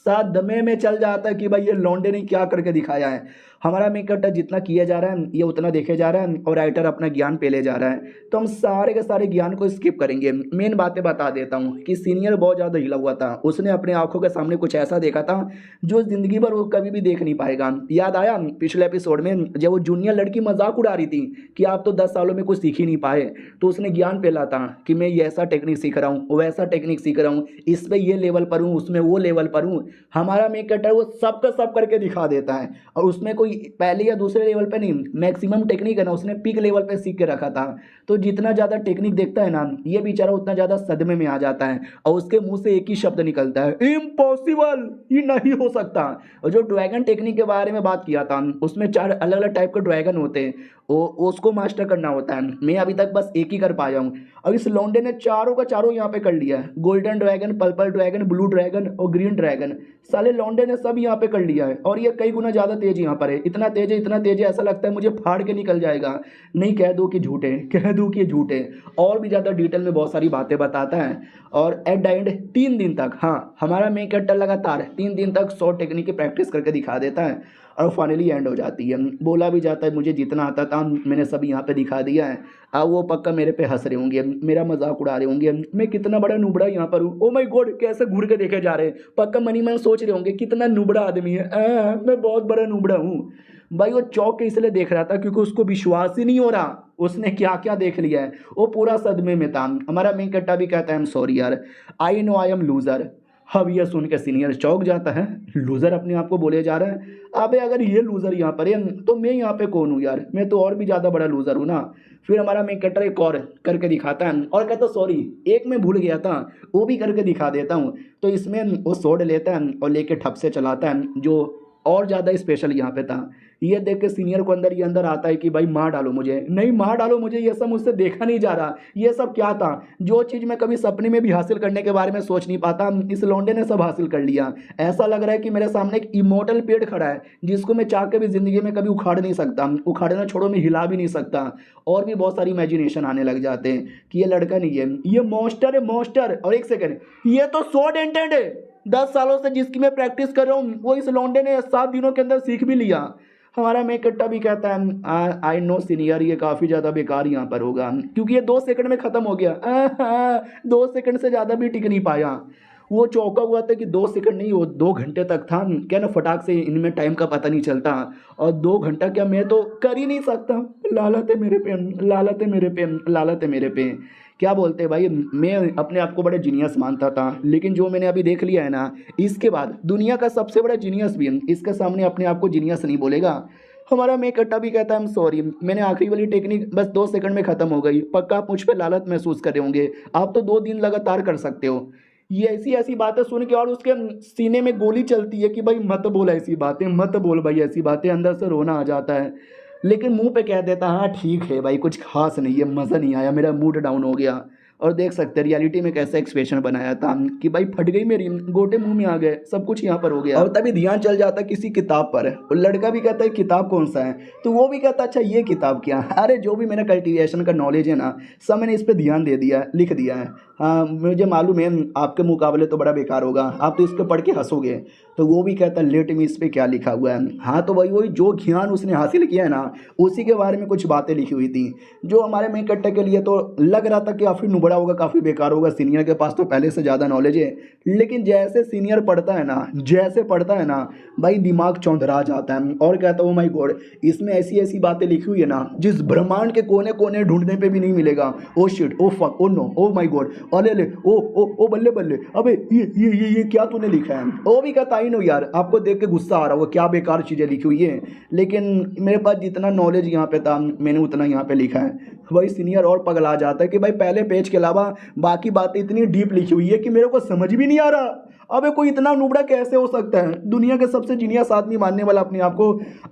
A: सदमे में चल जाता है कि भाई ये लौंडे ने क्या करके दिखाया है। हमारा मेकअप जितना किया जा रहा है ये उतना देखे जा रहा है और राइटर अपना ज्ञान पे ले जा रहा है, तो हम सारे के सारे ज्ञान को स्किप करेंगे। मेन बातें बता देता हूँ कि सीनियर बहुत ज़्यादा हिला हुआ था, उसने अपने आंखों के सामने कुछ ऐसा देखा था जो ज़िंदगी भर वो कभी भी देख नहीं पाएगा। याद आया पिछले एपिसोड में जब वो जूनियर लड़की मजाक उड़ा रही थी कि आप तो 10 सालों में कुछ सीख ही नहीं पाए, तो उसने ज्ञान पेला था कि मैं ये ऐसा टेक्निक सीख रहा हूँ, वैसा टेक्निक सीख रहा हूँ, इस पर ये लेवल पर हूँ, उसमें वो लेवल पर हूँ। हमारा मेकअप वो सब का सब करके दिखा देता है, और उसमें कोई पहले या दूसरे लेवल पे नहीं, मैक्सिमम टेक्निक है ना उसने पीक लेवल पे सीख के रखा था। तो जितना ज़्यादा टेक्निक देखता है ना ये बेचारा उतना ज़्यादा सदमे में आ जाता है, और उसके मुंह से एक ही शब्द निकलता है, इम्पॉसिबल, ये नहीं हो सकता। और जो ड्रैगन टेक्निक के बारे में बात किया था उसमें 4 अलग अलग टाइप के ड्रैगन होते हैं, वो उसको मास्टर करना होता है। मैं अभी तक बस एक ही कर पाया हूँ, और इस लौंडे ने चारों का चारों यहाँ पे कर लिया है। Golden dragon, purple dragon, blue dragon और ग्रीन ड्रैगन, साले लौंडे ने सब यहाँ पे कर लिया है। और ये कई गुना ज़्यादा तेज यहाँ पर है, इतना तेज है ऐसा लगता है मुझे फाड़ के निकल जाएगा। नहीं कह दूँ कि झूठे, कह दूँ कि झूठे, और भी ज़्यादा डिटेल में बहुत सारी बातें बताता है। और एट द एंड 3 दिन तक, हाँ हमारा मेक कट्टर लगातार 3 दिन तक 100 टेक्निक की प्रैक्टिस करके दिखा देता है, और फाइनली एंड हो जाती है। बोला भी जाता है मुझे जितना आता था मैंने सब यहाँ पे दिखा दिया है। अब वो पक्का मेरे पे हंस रहे होंगे, मेरा मजाक उड़ा रहे होंगे, मैं कितना बड़ा नुबड़ा यहाँ पर हूँ। ओ माय गॉड, कैसे घूर के देखे जा रहे हैं, पक्का मनी मन सोच रहे होंगे कितना नुबड़ा आदमी है, मैं बहुत बड़ा नुबड़ा हूँ। भाई वो चौक के इसलिए देख रहा था क्योंकि उसको विश्वास ही नहीं हो रहा उसने क्या क्या देख लिया है, वो पूरा सदमे में था। हमारा मेन कट्टा भी कहता है आई एम सॉरी यार, I know I am loser. अब यह सुन के सीनियर चौक जाता है, लूजर अपने आप को बोले जा रहा है, अबे अगर ये लूजर यहाँ पर है तो मैं यहाँ पे कौन हूँ यार, मैं तो और भी ज़्यादा बड़ा लूजर हूँ ना। फिर हमारा मेन कट्टर एक और करके दिखाता है और कहता सॉरी एक मैं भूल गया था, वो भी करके दिखा देता हूँ। तो इसमें वो सोड लेता है और लेके ठप से चलाता है, जो और ज़्यादा स्पेशल यहाँ पे था। ये देख के सीनियर को अंदर ये अंदर आता है कि भाई मार डालो मुझे, नहीं मार डालो मुझे, ये सब मुझसे देखा नहीं जा रहा, ये सब क्या था, जो चीज़ मैं कभी सपने में भी हासिल करने के बारे में सोच नहीं पाता इस लौंडे ने सब हासिल कर लिया। ऐसा लग रहा है कि मेरे सामने एक इमोर्टल पेड़ खड़ा है जिसको मैं चाह के भी ज़िंदगी में कभी उखाड़ नहीं सकता, उखाड़ना छोड़ो मैं हिला भी नहीं सकता। और भी बहुत सारी इमेजिनेशन आने लग जाते हैं कि ये लड़का नहीं है, ये मॉन्स्टर है मॉन्स्टर। और एक सेकेंड, ये तो सॉर्ड एंटेड है, 10 सालों से जिसकी मैं प्रैक्टिस कर रहा हूँ वो इस लौंडे ने 7 दिनों के अंदर सीख भी लिया। हमारा मेक कट्टा भी कहता है आई नो सीनियर, ये काफ़ी ज़्यादा बेकार यहाँ पर होगा क्योंकि ये 2 सेकंड में ख़त्म हो गया। 2 सेकंड से ज़्यादा भी टिक नहीं पाया। वो चौंका हुआ था कि 2 सेकंड नहीं, वो 2 घंटे तक था क्या ना, फटाक से इनमें टाइम का पता नहीं चलता। और 2 घंटा क्या, मैं तो कर ही नहीं सकता। लालत है मेरे पे, लालत है मेरे पे, लालत है मेरे पे। क्या बोलते हैं भाई, मैं अपने आप को बड़े जीनियस मानता था, लेकिन जो मैंने अभी देख लिया है ना, इसके बाद दुनिया का सबसे बड़ा जीनियस भी इसके सामने अपने आप को जीनियस नहीं बोलेगा। हमारा मेक कट्टा भी कहता है आई एम सॉरी, मैंने आखिरी वाली टेक्निक बस 2 सेकंड में ख़त्म हो गई, पक्का आप मुझ पर लालत महसूस कर रहे होंगे, आप तो 2 दिन लगातार कर सकते हो। ये ऐसी ऐसी बातें सुन के और उसके सीने में गोली चलती है कि भाई मत बोल ऐसी बातें, मत बोल भाई ऐसी बातें, अंदर से रोना आ जाता है, लेकिन मुंह पे कह देता हाँ ठीक है भाई कुछ खास नहीं है, मज़ा नहीं आया, मेरा मूड डाउन हो गया। और देख सकते हैं रियलिटी में कैसा एक्सप्रेशन बनाया था कि भाई फट गई मेरी, गोटे मुंह में आ गए, सब कुछ यहाँ पर हो गया। और तभी ध्यान चल जाता किसी किताब पर, और लड़का भी कहता है किताब कौन सा है, तो वो भी कहता अच्छा ये किताब क्या, अरे जो भी मेरा कल्टीवेशन का नॉलेज है ना सब मैंने इस पर ध्यान दे दिया, लिख दिया है। हाँ मुझे मालूम है आपके मुकाबले तो बड़ा बेकार होगा, आप तो इस पर पढ़ के हंसोगे। तो वो भी कहता है लेट मी, इस पर क्या लिखा हुआ है। हाँ तो वही जो ज्ञान उसने हासिल किया है ना उसी के बारे में कुछ बातें लिखी हुई थी, जो हमारे मेन कट्टे के लिए तो लग रहा था कि काफ़ी नुबड़ा होगा, काफ़ी बेकार होगा, सीनियर के पास तो पहले से ज़्यादा नॉलेज है। लेकिन जैसे सीनियर पढ़ता है ना, जैसे पढ़ता है ना भाई दिमाग चौंधरा जाता है, और कहता है ओ माय गॉड इसमें ऐसी ऐसी बातें लिखी हुई है ना जिस ब्रह्मांड के कोने कोने ढूंढने पे भी नहीं मिलेगा। Oh shit, oh fuck, oh no, oh my God, अरे ले ओ बल्ले बल्ले, अबे ये क्या तूने लिखा है। वो भी कहता ही नो यार, आपको देख के गुस्सा आ रहा होगा, क्या बेकार चीज़ें लिखी हुई है, लेकिन मेरे पास जितना नॉलेज यहाँ पे था मैंने उतना यहाँ पे लिखा है। भाई सीनियर और पगला जाता है कि भाई पहले पेज के अलावा बाकी बातें इतनी डीप लिखी हुई है कि मेरे को समझ भी नहीं आ रहा। अबे कोई इतना नुबड़ा कैसे हो सकता है, दुनिया के सबसे जीनियस आदमी मानने वाला अपने आप को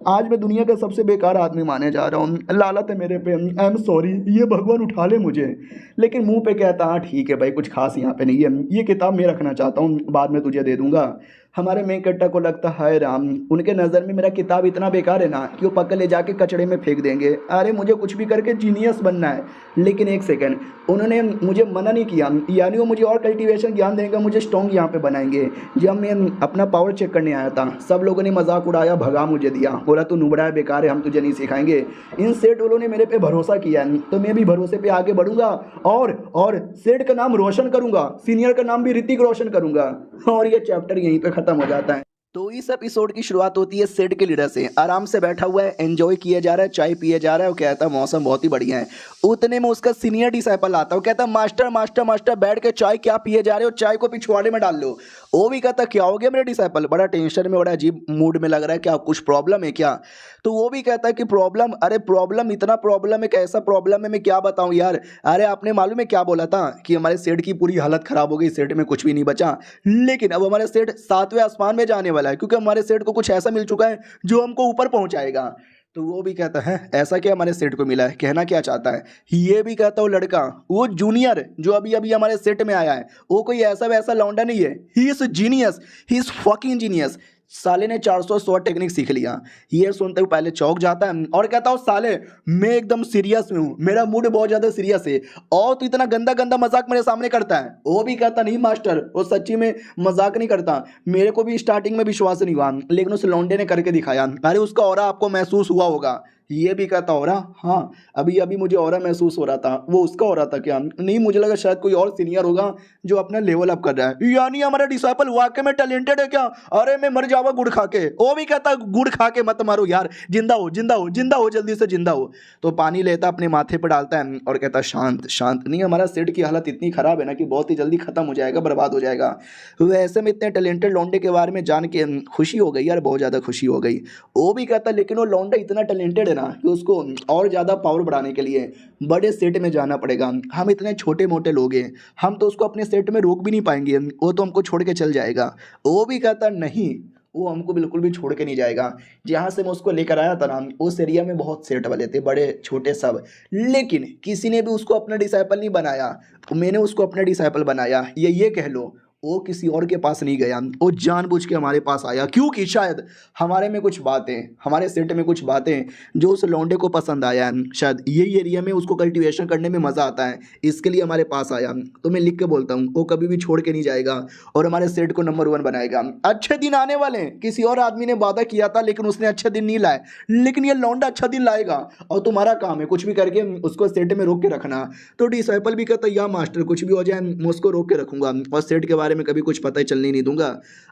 A: आज मैं दुनिया का सबसे बेकार आदमी माने जा रहा हूँ। लालत है मेरे पे, आई एम सॉरी, ये भगवान उठा ले मुझे। लेकिन मुंह पे कहता हाँ ठीक है भाई, कुछ खास यहाँ पे नहीं है, ये किताब मैं रखना चाहता हूँ, बाद में तुझे दे दूंगा। हमारे मेन कट्टा को लगता है राम, उनके नज़र में मेरा किताब इतना बेकार है ना कि वो पकड़ ले जाके कचड़े में फेंक देंगे। अरे मुझे कुछ भी करके जीनियस बनना है, लेकिन एक सेकंड, उन्होंने मुझे मना नहीं किया, यानी वो मुझे और कल्टीवेशन ज्ञान देंगे, मुझे स्ट्रॉन्ग यहाँ पे बनाएंगे। जब मैं अपना पावर चेक करने आया था सब लोगों ने मजाक उड़ाया, भगा मुझे दिया, बोला तू नुबड़ा है, बेकार है, हम तुझे नहीं सिखाएंगे। इन सेठ वालों ने मेरे पे भरोसा किया तो मैं भी भरोसे पे आगे बढ़ूंगा और सेठ का नाम रोशन करूंगा, सीनियर का नाम भी ऋतिक रोशन करूंगा। और ये चैप्टर यहीं पे खत्म हो जाता है। तो इस एपिसोड की शुरुआत होती है सेठ के लीडर से, आराम से बैठा हुआ है, एंजॉय किया जा रहा है, चाय पिए जा रहा है, वो कहता है मौसम बहुत ही बढ़िया है। उतने में उसका सीनियर डिसाइपल आता है, वो कहता है मास्टर मास्टर मास्टर बैठ के चाय क्या पिए जा रहे हो, चाय को पिछवाड़े में डाल लो। वो भी कहता क्या हो गया मेरे डिसाइपल, बड़ा टेंशन में, बड़ा अजीब मूड में लग रहा है, क्या कुछ प्रॉब्लम है क्या। तो वो भी कहता है कि प्रॉब्लम, अरे प्रॉब्लम, इतना प्रॉब्लम है, कैसा प्रॉब्लम है, मैं क्या बताऊं यार। अरे आपने मालूम है क्या बोला था कि हमारे सेठ की पूरी हालत खराब हो गई, सेठ में कुछ भी नहीं बचा, लेकिन अब हमारे सेठ 7वें आसमान में जाने वाला है, क्योंकि हमारे सेठ को कुछ ऐसा मिल चुका है जो हमको ऊपर पहुंचाएगा। तो वो भी कहता है ऐसा क्या हमारे सेठ को मिला है, कहना क्या चाहता है। ये भी कहता वो लड़का, वो जूनियर जो अभी अभी हमारे सेट में आया है, वो कोई ऐसा वैसा लौंडा नहीं है, he is genius, he is fucking genius. साले ने 400 टेक्निक सीख लिया। ये सुनते हुए पहले चौक जाता है और कहता हूँ साले मैं एकदम सीरियस में हूँ, मेरा मूड बहुत ज़्यादा सीरियस है, और तो इतना गंदा गंदा मजाक मेरे सामने करता है। वो भी कहता नहीं मास्टर, वो सच्ची में मजाक नहीं करता, मेरे को भी स्टार्टिंग में विश्वास नहीं हुआ, लेकिन उस लौंडे ने करके दिखाया। अरे उसका ऑरा आपको महसूस हुआ होगा। ये भी कहता हो रहा, हाँ अभी अभी मुझे ऑरा महसूस हो रहा था। वो उसका हो रहा था क्या, नहीं मुझे लगा शायद कोई और सीनियर होगा जो अपना लेवल अप कर रहा है, यानी हमारा डिसाइपल वाकई में टैलेंटेड है क्या। अरे मैं मर जाऊंगा गुड़ खा के। वो भी कहता गुड़ खा के मत मारो यार, जिंदा हो जिंदा हो जिंदा हो, जल्दी से जिंदा हो। तो पानी लेता अपने माथे पर डालता है और कहता शांत शांत, नहीं हमारा सेठ की हालत इतनी खराब है ना कि बहुत ही जल्दी खत्म हो जाएगा, बर्बाद हो जाएगा। वैसे में इतने टैलेंटेड लौंडे के बारे में जान के खुशी हो गई यार, बहुत ज़्यादा खुशी हो गई। वो भी कहता लेकिन वो लौंडा इतना टैलेंटेड है ना कि उसको और ज़्यादा पावर बढ़ाने के लिए बड़े सेट में जाना पड़ेगा। हम इतने छोटे मोटे लोग हैं, हम तो उसको अपने सेट में रोक भी नहीं पाएंगे, वो तो हमको छोड़ के चल जाएगा। वो भी कहता नहीं, वो हमको बिल्कुल भी छोड़ के नहीं जाएगा। जहाँ से मैं उसको लेकर आया था ना, उस एरिया में बहुत सेट वाले थे, बड़े छोटे सब, लेकिन किसी ने भी उसको अपना डिसाइपल नहीं बनाया। मैंने उसको अपना डिसाइपल बनाया, ये कह लो। वो किसी और के पास नहीं गया, वो जानबूझ के हमारे पास आया, क्योंकि शायद हमारे में कुछ बातें, हमारे सेट में कुछ बातें जो उस लौंडे को पसंद आया है, शायद यही एरिया में उसको कल्टीवेशन करने में मज़ा आता है, इसके लिए हमारे पास आया। तो मैं लिख के बोलता हूँ वो कभी भी छोड़ के नहीं जाएगा और हमारे सेट को नंबर 1 बनाएगा। अच्छे दिन आने वाले हैं, किसी और आदमी ने वादा किया था लेकिन उसने अच्छे दिन नहीं लाए, लेकिन ये लौंडा अच्छा दिन लाएगा और तुम्हारा काम है कुछ भी करके उसको सेट में रोक के रखना। तो डिसाइपल भी कहता या मास्टर कुछ भी हो जाए मैं उसको रोक के रखूंगा और सेट के बारे में कभी कुछ पता ही चलने नहीं दूंगा।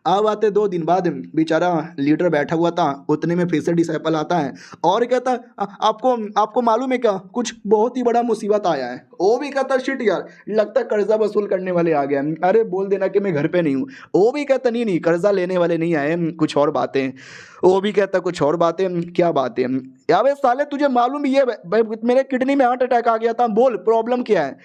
A: अब आते 2 दिन बाद बेचारा लीडर बैठा हुआ था, उतने में फिर से डिसाइपल आता है और कहता आपको मालूम है क्या, कुछ बहुत ही बड़ा मुसीबत आया है। वो भी कहता शिट यार, लगता है कर्जा वसूल करने वाले आ गए, अरे बोल देना कि मैं घर पे नहीं हूँ। वो भी कहता नहीं कर्जा लेने वाले नहीं आए, कुछ और बातें। वो भी कहता कुछ और बातें, क्या बातें यार साले तुझे मालूम ही है मेरे किडनी में हार्ट अटैक आ गया था, बोल प्रॉब्लम क्या है।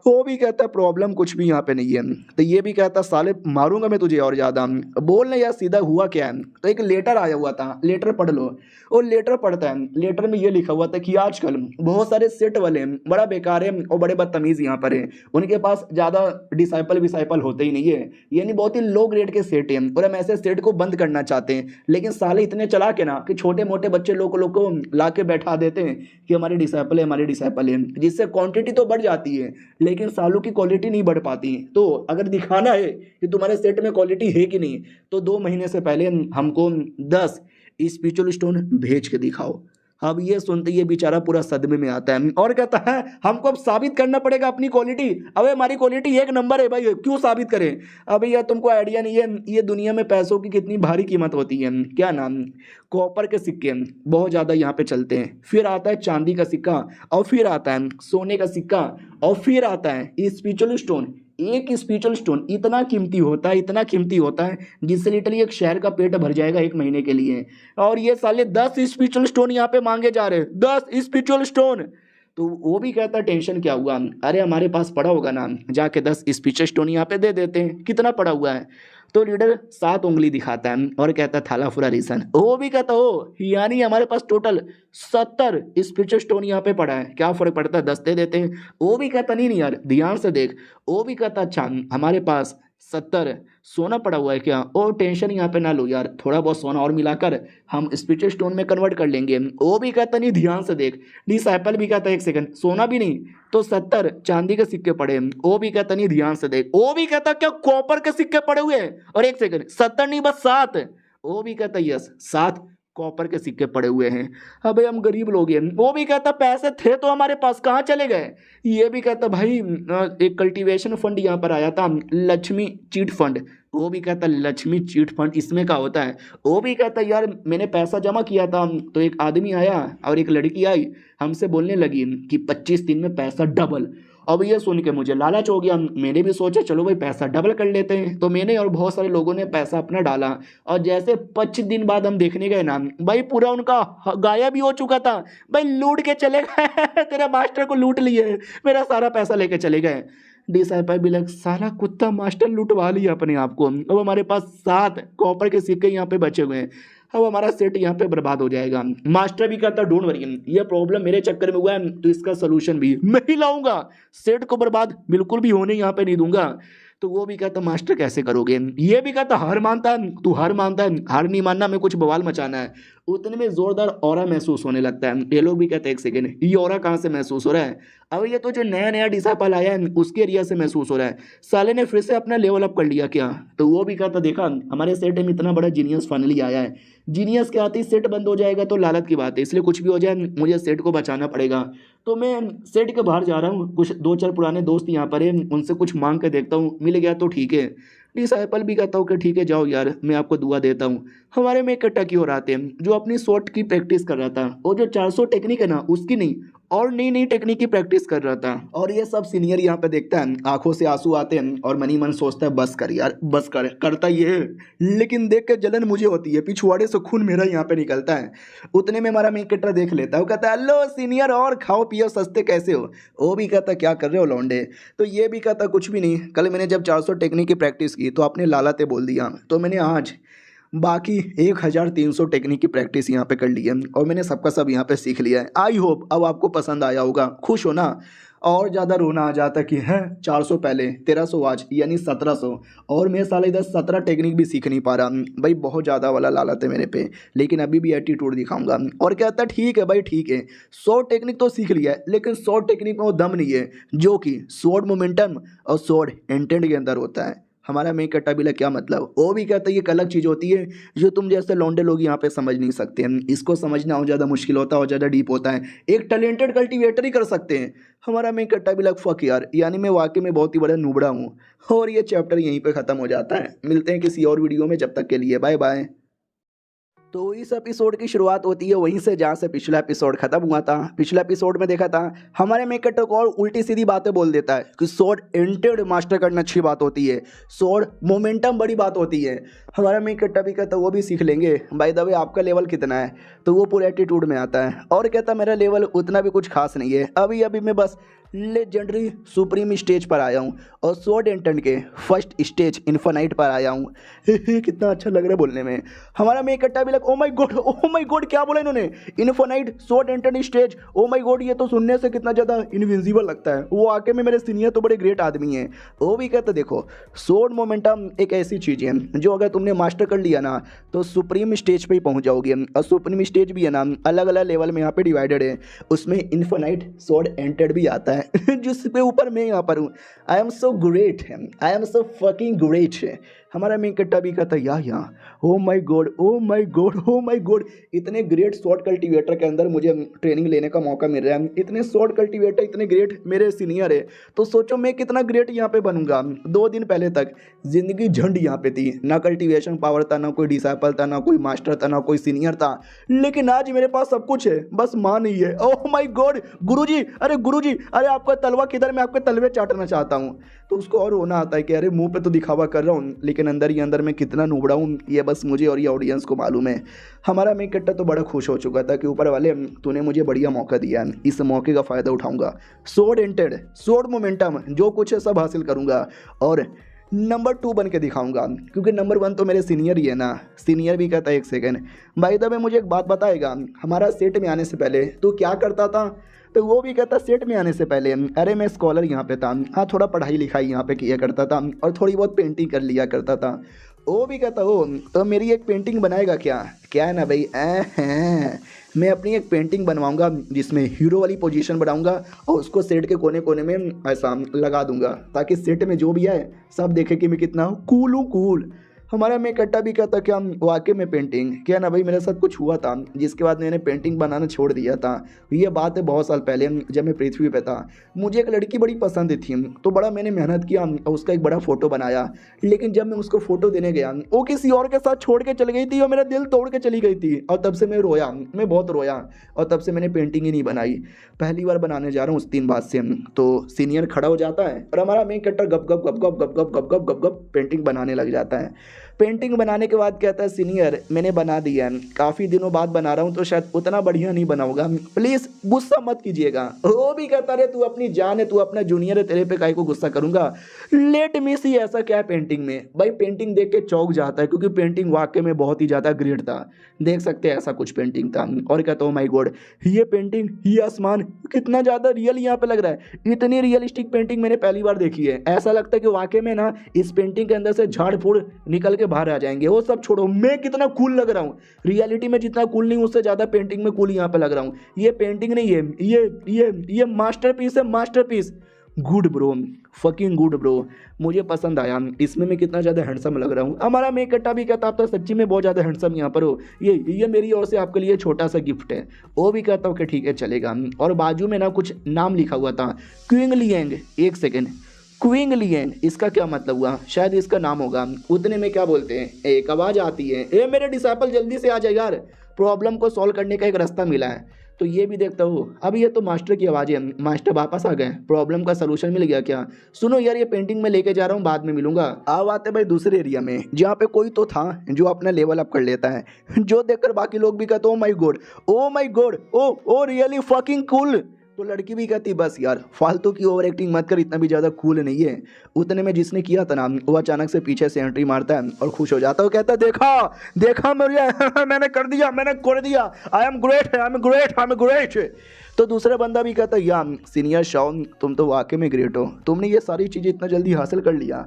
A: वो भी कहता प्रॉब्लम कुछ भी यहाँ पे नहीं है। तो ये भी कहता साले मारूंगा मैं तुझे और ज़्यादा, बोलने यार सीधा हुआ क्या है। तो एक लेटर आया हुआ था, लेटर पढ़ लो। वो लेटर पढ़ता है, लेटर में ये लिखा हुआ था कि आजकल बहुत सारे सेट वाले बड़ा बेकार है और बड़े बदतमीज़ यहाँ पर है, उनके पास ज़्यादा डिसाइपल होते ही नहीं है, यानी बहुत ही लो ग्रेड के सेट हैं और हम ऐसे सेट को बंद करना चाहते हैं। लेकिन साले इतने चालाक है ना कि छोटे मोटे बच्चे लोगों को ला के बैठा देते हैं कि हमारे डिसाइपल है, जिससे क्वांटिटी तो बढ़ जाती है लेकिन सालों की क्वालिटी नहीं बढ़ पाती। तो अगर दिखाना है कि तुम्हारे सेट में क्वालिटी है कि नहीं, तो 2 महीने से पहले हमको 10 स्पिरिचुअल स्टोन भेज के दिखाओ। अब ये सुनते ये बेचारा पूरा सदमे में आता है और कहता है हमको अब साबित करना पड़ेगा अपनी क्वालिटी। अबे हमारी क्वालिटी 1 नंबर है भाई, क्यों साबित करें। अबे यार तुमको आइडिया नहीं है ये दुनिया में पैसों की कितनी भारी कीमत होती है। क्या नाम, कॉपर के सिक्के बहुत ज़्यादा यहाँ पे चलते हैं, फिर आता है चांदी का सिक्का और फिर आता है सोने का सिक्का और फिर आता है स्पिरिचुअल स्टोन। एक स्पिरिचुअल स्टोन इतना कीमती होता है, इतना कीमती होता है जिससे लिटरली एक शहर का पेट भर जाएगा 1 महीने के लिए। और ये साले 10 स्पिरिचुअल स्टोन यहाँ पे मांगे जा रहे हैं, 10 स्पिरिचुअल स्टोन। तो वो भी कहता टेंशन क्या हुआ, अरे हमारे पास पड़ा होगा ना, जाके 10 स्पिरिचुअल स्टोन यहाँ पे दे देते हैं, कितना पड़ा हुआ है। तो लीडर 7 उंगली दिखाता है और कहता थाला फुरा रीसन। वो भी कहता हो यानी हमारे पास टोटल 70 स्पिरिचुअल स्टोन यहाँ पे पड़ा है, क्या फर्क पड़ता है, 10 दे देते हैं। वो भी कहता नहीं यार ध्यान से देख। वो भी कहता अच्छा हमारे पास 70 सोना पड़ा हुआ है क्या, ओ टेंशन यहाँ पे ना लो यार, थोड़ा बहुत सोना और मिलाकर हम स्पिरिचुअल स्टोन में कन्वर्ट कर लेंगे। वो भी कहता नहीं ध्यान से देख। डिसाइपल भी कहता 1 सेकंड, सोना भी नहीं तो 70 चांदी के सिक्के पड़े। वो भी कहता नहीं ध्यान से देख। वो भी कहता क्या कॉपर के सिक्के पड़े हुए हैं, और 1 सेकंड 70 नहीं बस 7। वो भी कहता यस 7 कॉपर के सिक्के पड़े हुए हैं। अबे हम गरीब लोग हैं। वो भी कहता पैसे थे तो हमारे पास, कहाँ चले गए। ये भी कहता भाई एक कल्टीवेशन फंड यहाँ पर आया था, लक्ष्मी चीट फंड। वो भी कहता लक्ष्मी चीट फंड इसमें क्या होता है। वो भी कहता यार मैंने पैसा जमा किया था, तो एक आदमी आया और एक लड़की आई हमसे बोलने लगी कि 25 दिन में पैसा डबल। अब ये सुन के मुझे लालच हो गया, मैंने भी सोचा चलो भाई पैसा डबल कर लेते हैं। तो मैंने और बहुत सारे लोगों ने पैसा अपना डाला, और जैसे 25 दिन बाद हम देखने गए ना भाई पूरा उनका गायब भी हो चुका था। भाई लूट के चले गए तेरे मास्टर को लूट लिए, मेरा सारा पैसा लेके चले गए। डिसाइपल भी लग साला कुत्ता मास्टर लुटवा लिया अपने आप को। अब हमारे पास 7 कॉपर के सिक्के यहाँ पे बचे हुए हैं, अब हमारा सेट यहाँ पे बर्बाद हो जाएगा। मास्टर भी कहता डोंट वरी, ये प्रॉब्लम मेरे चक्कर में हुआ है तो इसका सोल्यूशन भी मैं ही लाऊंगा, सेट को बर्बाद बिल्कुल भी होने यहाँ पे नहीं दूंगा। तो वो भी कहता मास्टर कैसे करोगे। ये भी कहता हार मानता है तू, हार मानता है, हार नहीं मानना में कुछ बवाल मचाना है। उतने में जोरदार ऑरा महसूस होने लगता है। ये लोग भी कहते हैं 1 सेकेंड ये ऑरा कहाँ से महसूस हो रहा है। अब ये तो जो नया नया डिसाइपल आया है उसके एरिया से महसूस हो रहा है, साले ने फिर से अपना लेवल अप कर लिया क्या। तो वो भी कहता देखा हमारे सेट में इतना बड़ा जीनियस फाइनली आया है। जीनियस के आते ही सेट बंद हो जाएगा तो लालच की बात है, इसलिए कुछ भी हो जाए मुझे सेट को बचाना पड़ेगा। तो मैं सेट के बाहर जा रहा हूँ, कुछ 2-4 पुराने दोस्त यहाँ पर हैं, उनसे कुछ मांग के देखता हूँ, मिल गया तो ठीक है। डिसाइपल भी कहता हूँ कि ठीक है जाओ यार मैं आपको दुआ देता हूँ। हमारे में एक टकी हो आते हैं जो अपनी शॉट की प्रैक्टिस कर रहा था, और जो 400 टेक्निक है ना उसकी नहीं और नई नई टेक्निक की प्रैक्टिस कर रहा था। और ये सब सीनियर यहाँ पे देखता है, आंखों से आंसू आते हैं और मनी मन सोचता है बस कर यार बस कर। करता ये है लेकिन देख के जलन मुझे होती है, पिछवाड़े से खून मेरा यहाँ पे निकलता है। उतने में हमारा मेन कैरेक्टर देख लेता है, वो कहता है हेलो सीनियर और खाओ पियो सस्ते कैसे हो। वो भी कहता क्या कर रहे हो लौंडे। तो ये भी कहता कुछ भी नहीं, कल मैंने जब 400 टेक्निक की प्रैक्टिस की तो आपने लालाते बोल दिया, तो मैंने आज बाकी 1300 टेक्निक की प्रैक्टिस यहाँ पे कर ली है और मैंने सबका सब यहाँ पे सीख लिया है। आई होप अब आपको पसंद आया होगा, खुश हो ना। और ज़्यादा रोना आ जाता कि है 400 पहले 1300 आज यानी 1700, और मैं साले इधर 17 टेक्निक भी सीख नहीं पा रहा। भाई बहुत ज़्यादा वाला लालत है मेरे पे, लेकिन अभी भी एटीट्यूड दिखाऊंगा। और कहता ठीक है भाई ठीक है 100 टेक्निक तो सीख लिया है, लेकिन 100 टेक्निक में वो दम नहीं है जो कि स्वॉर्ड मोमेंटम और स्वॉर्ड इंटेंट के अंदर होता है। हमारा मेन कट्टाबिला क्या मतलब, वो भी कहता है ये एक अलग चीज़ होती है जो तुम जैसे लौंडे लोग यहाँ पे समझ नहीं सकते हैं। इसको समझना और ज़्यादा मुश्किल होता है और ज़्यादा डीप होता है, एक टैलेंटेड कल्टीवेटर ही कर सकते हैं। हमारा मेन कट्टाबिला फक यार, यानी मैं वाकई में बहुत ही बड़ा नुबड़ा हूँ। और ये चैप्टर यहीं पे ख़त्म हो जाता है। मिलते हैं किसी और वीडियो में, जब तक के लिए बाय बाय। तो इस एपिसोड की शुरुआत होती है वहीं से जहाँ से पिछला एपिसोड खत्म हुआ था। पिछला एपिसोड में देखा था हमारे मेन कैरेक्टर को और उल्टी सीधी बातें बोल देता है कि स्वॉर्ड एंटेड मास्टर करना अच्छी बात होती है, स्वॉर्ड मोमेंटम बड़ी बात होती है। हमारा मेन कैरेक्टर भी कहता है वो भी सीख लेंगे। बाय द वे आपका लेवल कितना है, तो वो पूरे एटीट्यूड में आता है और कहता मेरा लेवल उतना भी कुछ खास नहीं है, अभी अभी मैं बस लेजेंडरी सुप्रीम स्टेज पर आया हूँ और स्वॉर्ड एंटेड के फर्स्ट स्टेज इन्फिनाइट पर आया हूँ। कितना अच्छा लग रहा है बोलने में। हमारा मेन कैरेक्टर भी लग ओ माय गॉड क्या बोला इन्होंने, infinite sword entered stage, oh my god ये तो सुनने से कितना ज़्यादा इनविजिबल लगता है। वो आके में मेरे सीनियर तो बड़े ग्रेट आदमी हैं। वो भी कहते देखो स्वॉर्ड मोमेंटम एक ऐसी चीज़ है जो अगर तुमने मास्टर कर लिया ना तो सुप्रीम स्टेज पे ही पहुंच जाओगे। और सुप्रीम स्टेज भी है ना अलग अलग लेवल में यहाँ पे डिवाइडेड है, उसमें इन्फिनाइट स्वॉर्ड एंटेड भी आता है जिस पे ऊपर मैं यहाँ पर हूँ। I am so great, I am so fucking great. हमारा मेन कट्टा भी कहता है या ओ my God O my God O my God, इतने ग्रेट शॉर्ट कल्टीवेटर के अंदर मुझे ट्रेनिंग लेने का मौका मिल रहा है। इतने शॉर्ट कल्टीवेटर इतने ग्रेट मेरे सीनियर है, तो सोचो मैं कितना ग्रेट यहाँ पे बनूंगा। 2 दिन पहले तक जिंदगी झंड यहाँ पे थी, ना कल्टीवेशन पावर था, ना कोई डिसाइपल था, ना कोई मास्टर था, ना कोई सीनियर था, लेकिन आज मेरे पास सब कुछ है, बस माँ नहीं है। ओह माय गॉड गुरुजी, अरे गुरुजी, अरे आपका तलवा किधर, मैं आपके तलवे चाटना चाहता हूँ। तो उसको और रोना आता है कि अरे मुंह पे तो दिखावा कर रहा हूँ, लेकिन अंदर ही अंदर मैं कितना नूबड़ा हूँ ये बस मुझे और ये ऑडियंस को मालूम है। हमारा मेन कट्टा तो बड़ा खुश हो चुका था कि ऊपर वाले तूने मुझे बढ़िया मौका दिया, इस मौके का फ़ायदा उठाऊंगा, सोड एंटेड सोड मोमेंटम जो कुछ है सब हासिल करूंगा और नंबर 2 बन के दिखाऊंगा, क्योंकि नंबर 1 तो मेरे सीनियर ही है ना। सीनियर भी कहता है एक सेकेंड भाई द वे मुझे एक बात बताएगा, हमारा सेट में आने से पहले तू क्या करता था? तो वो भी कहता सेट में आने से पहले अरे मैं स्कॉलर यहाँ पे था, हाँ थोड़ा पढ़ाई लिखाई यहाँ पे किया करता था और थोड़ी बहुत पेंटिंग कर लिया करता था। वो भी कहता हो तो मेरी एक पेंटिंग बनाएगा क्या? क्या है ना भाई मैं अपनी एक पेंटिंग बनवाऊंगा जिसमें हीरो वाली पोजीशन बनाऊंगा और उसको सेट के कोने कोने में ऐसा लगा दूंगा ताकि सेट में जो भी आए सब देखे कि मैं कितना कूल हूँ कूल। हमारा मैं कट्टा भी कहता क्या वाकई में पेंटिंग क्या ना भाई मेरे साथ कुछ हुआ था जिसके बाद मैंने पेंटिंग बनाना छोड़ दिया था। ये बात है बहुत साल पहले जब मैं पृथ्वी पे था, मुझे एक लड़की बड़ी पसंद थी तो बड़ा मैंने मेहनत किया और उसका एक बड़ा फ़ोटो बनाया, लेकिन जब मैं उसको फ़ोटो देने गया वो किसी और के साथ छोड़ के चली गई थी और मेरा दिल तोड़ के चली गई थी और तब से मैं रोया, मैं बहुत रोया और तब से मैंने पेंटिंग ही नहीं बनाई। पहली बार बनाने जा रहा हूँ उस 3 बात से। तो सीनियर खड़ा हो जाता है और हमारा मेन कट्टर गप गप गप गप गप गप गप गप गप गप पेंटिंग बनाने लग जाता है। पेंटिंग बनाने के बाद कहता है सीनियर मैंने बना दिया है, काफ़ी दिनों बाद बना रहा हूँ तो शायद उतना बढ़िया नहीं बना होगा, प्लीज़ गुस्सा मत कीजिएगा। वो भी कहता रहे तू अपनी जान है, तू अपना जूनियर है, तेरे पे काहे को गुस्सा करूंगा, लेट मी सी। ऐसा क्या है पेंटिंग में? भाई पेंटिंग देख के चौंक जाता है क्योंकि पेंटिंग वाकई में बहुत ही ज़्यादा ग्रेट था, देख सकते हैं ऐसा कुछ पेंटिंग था। और कहता हूँ माई गॉड ये पेंटिंग ये आसमान कितना ज़्यादा रियल यहाँ पे लग रहा है, इतनी रियलिस्टिक पेंटिंग मैंने पहली बार देखी है। ऐसा लगता है कि वाकई में ना इस पेंटिंग के अंदर से झाड़ फूड़ निकल के बाहर आ जाएंगे। वो सब छोड़ो, मैं कितना कूल लग रहा हूँ, रियलिटी में जितना कूल नहीं उससे ज़्यादा पेंटिंग में कूल यहाँ पे लग रहा हूँ। ये पेंटिंग नहीं है, ये मास्टरपीस है, masterpiece. Good bro, fucking good bro, मुझे पसंद आया, इसमें मैं कितना ज़्यादा हैंडसम लग रहा हूँ। हमारा मेक कट्टा भी कहता आप तो सच्ची में बहुत ज़्यादा हैंडसम यहाँ पर हो, ये मेरी ओर से आपके लिए छोटा सा गिफ्ट है। वो भी कहता हूँ कि ठीक है चलेगा। और बाजू में ना कुछ नाम लिखा हुआ था क्विंग लिएंग। एक सेकेंड, क्विंग लिएंग इसका क्या मतलब हुआ? शायद इसका नाम होगा। उतने में क्या बोलते हैं, एक आवाज़ आती है, ए मेरे डिसाइपल जल्दी से आ जाए यार, प्रॉब्लम को सॉल्व करने का एक रास्ता मिला है। तो ये भी देखता हूँ, अब ये तो मास्टर की आवाज़ है, मास्टर वापस आ गए, प्रॉब्लम का सलूशन मिल गया क्या? सुनो यार ये पेंटिंग में लेके जा रहा हूँ, बाद में मिलूंगा। अब आते भाई दूसरे एरिया में जहाँ पे कोई तो था जो अपना लेवल अप कर लेता है, जो देखकर बाकी लोग भी कहते oh my god oh my god oh really fucking cool. तो लड़की भी कहती बस यार फालतू की ओवर एक्टिंग मत कर, इतना भी ज़्यादा कूल नहीं है। उतने में जिसने किया था ना वो अचानक से पीछे से एंट्री मारता है और खुश हो जाता है, वो कहता है देखा मेरे मैंने कर दिया, मैंने कर दिया, I am great I am great I am great. तो दूसरा बंदा भी कहता है या सीनियर शाओन तुम तो वाकई में ग्रेट हो, तुमने ये सारी चीज़ें इतना जल्दी हासिल कर लिया।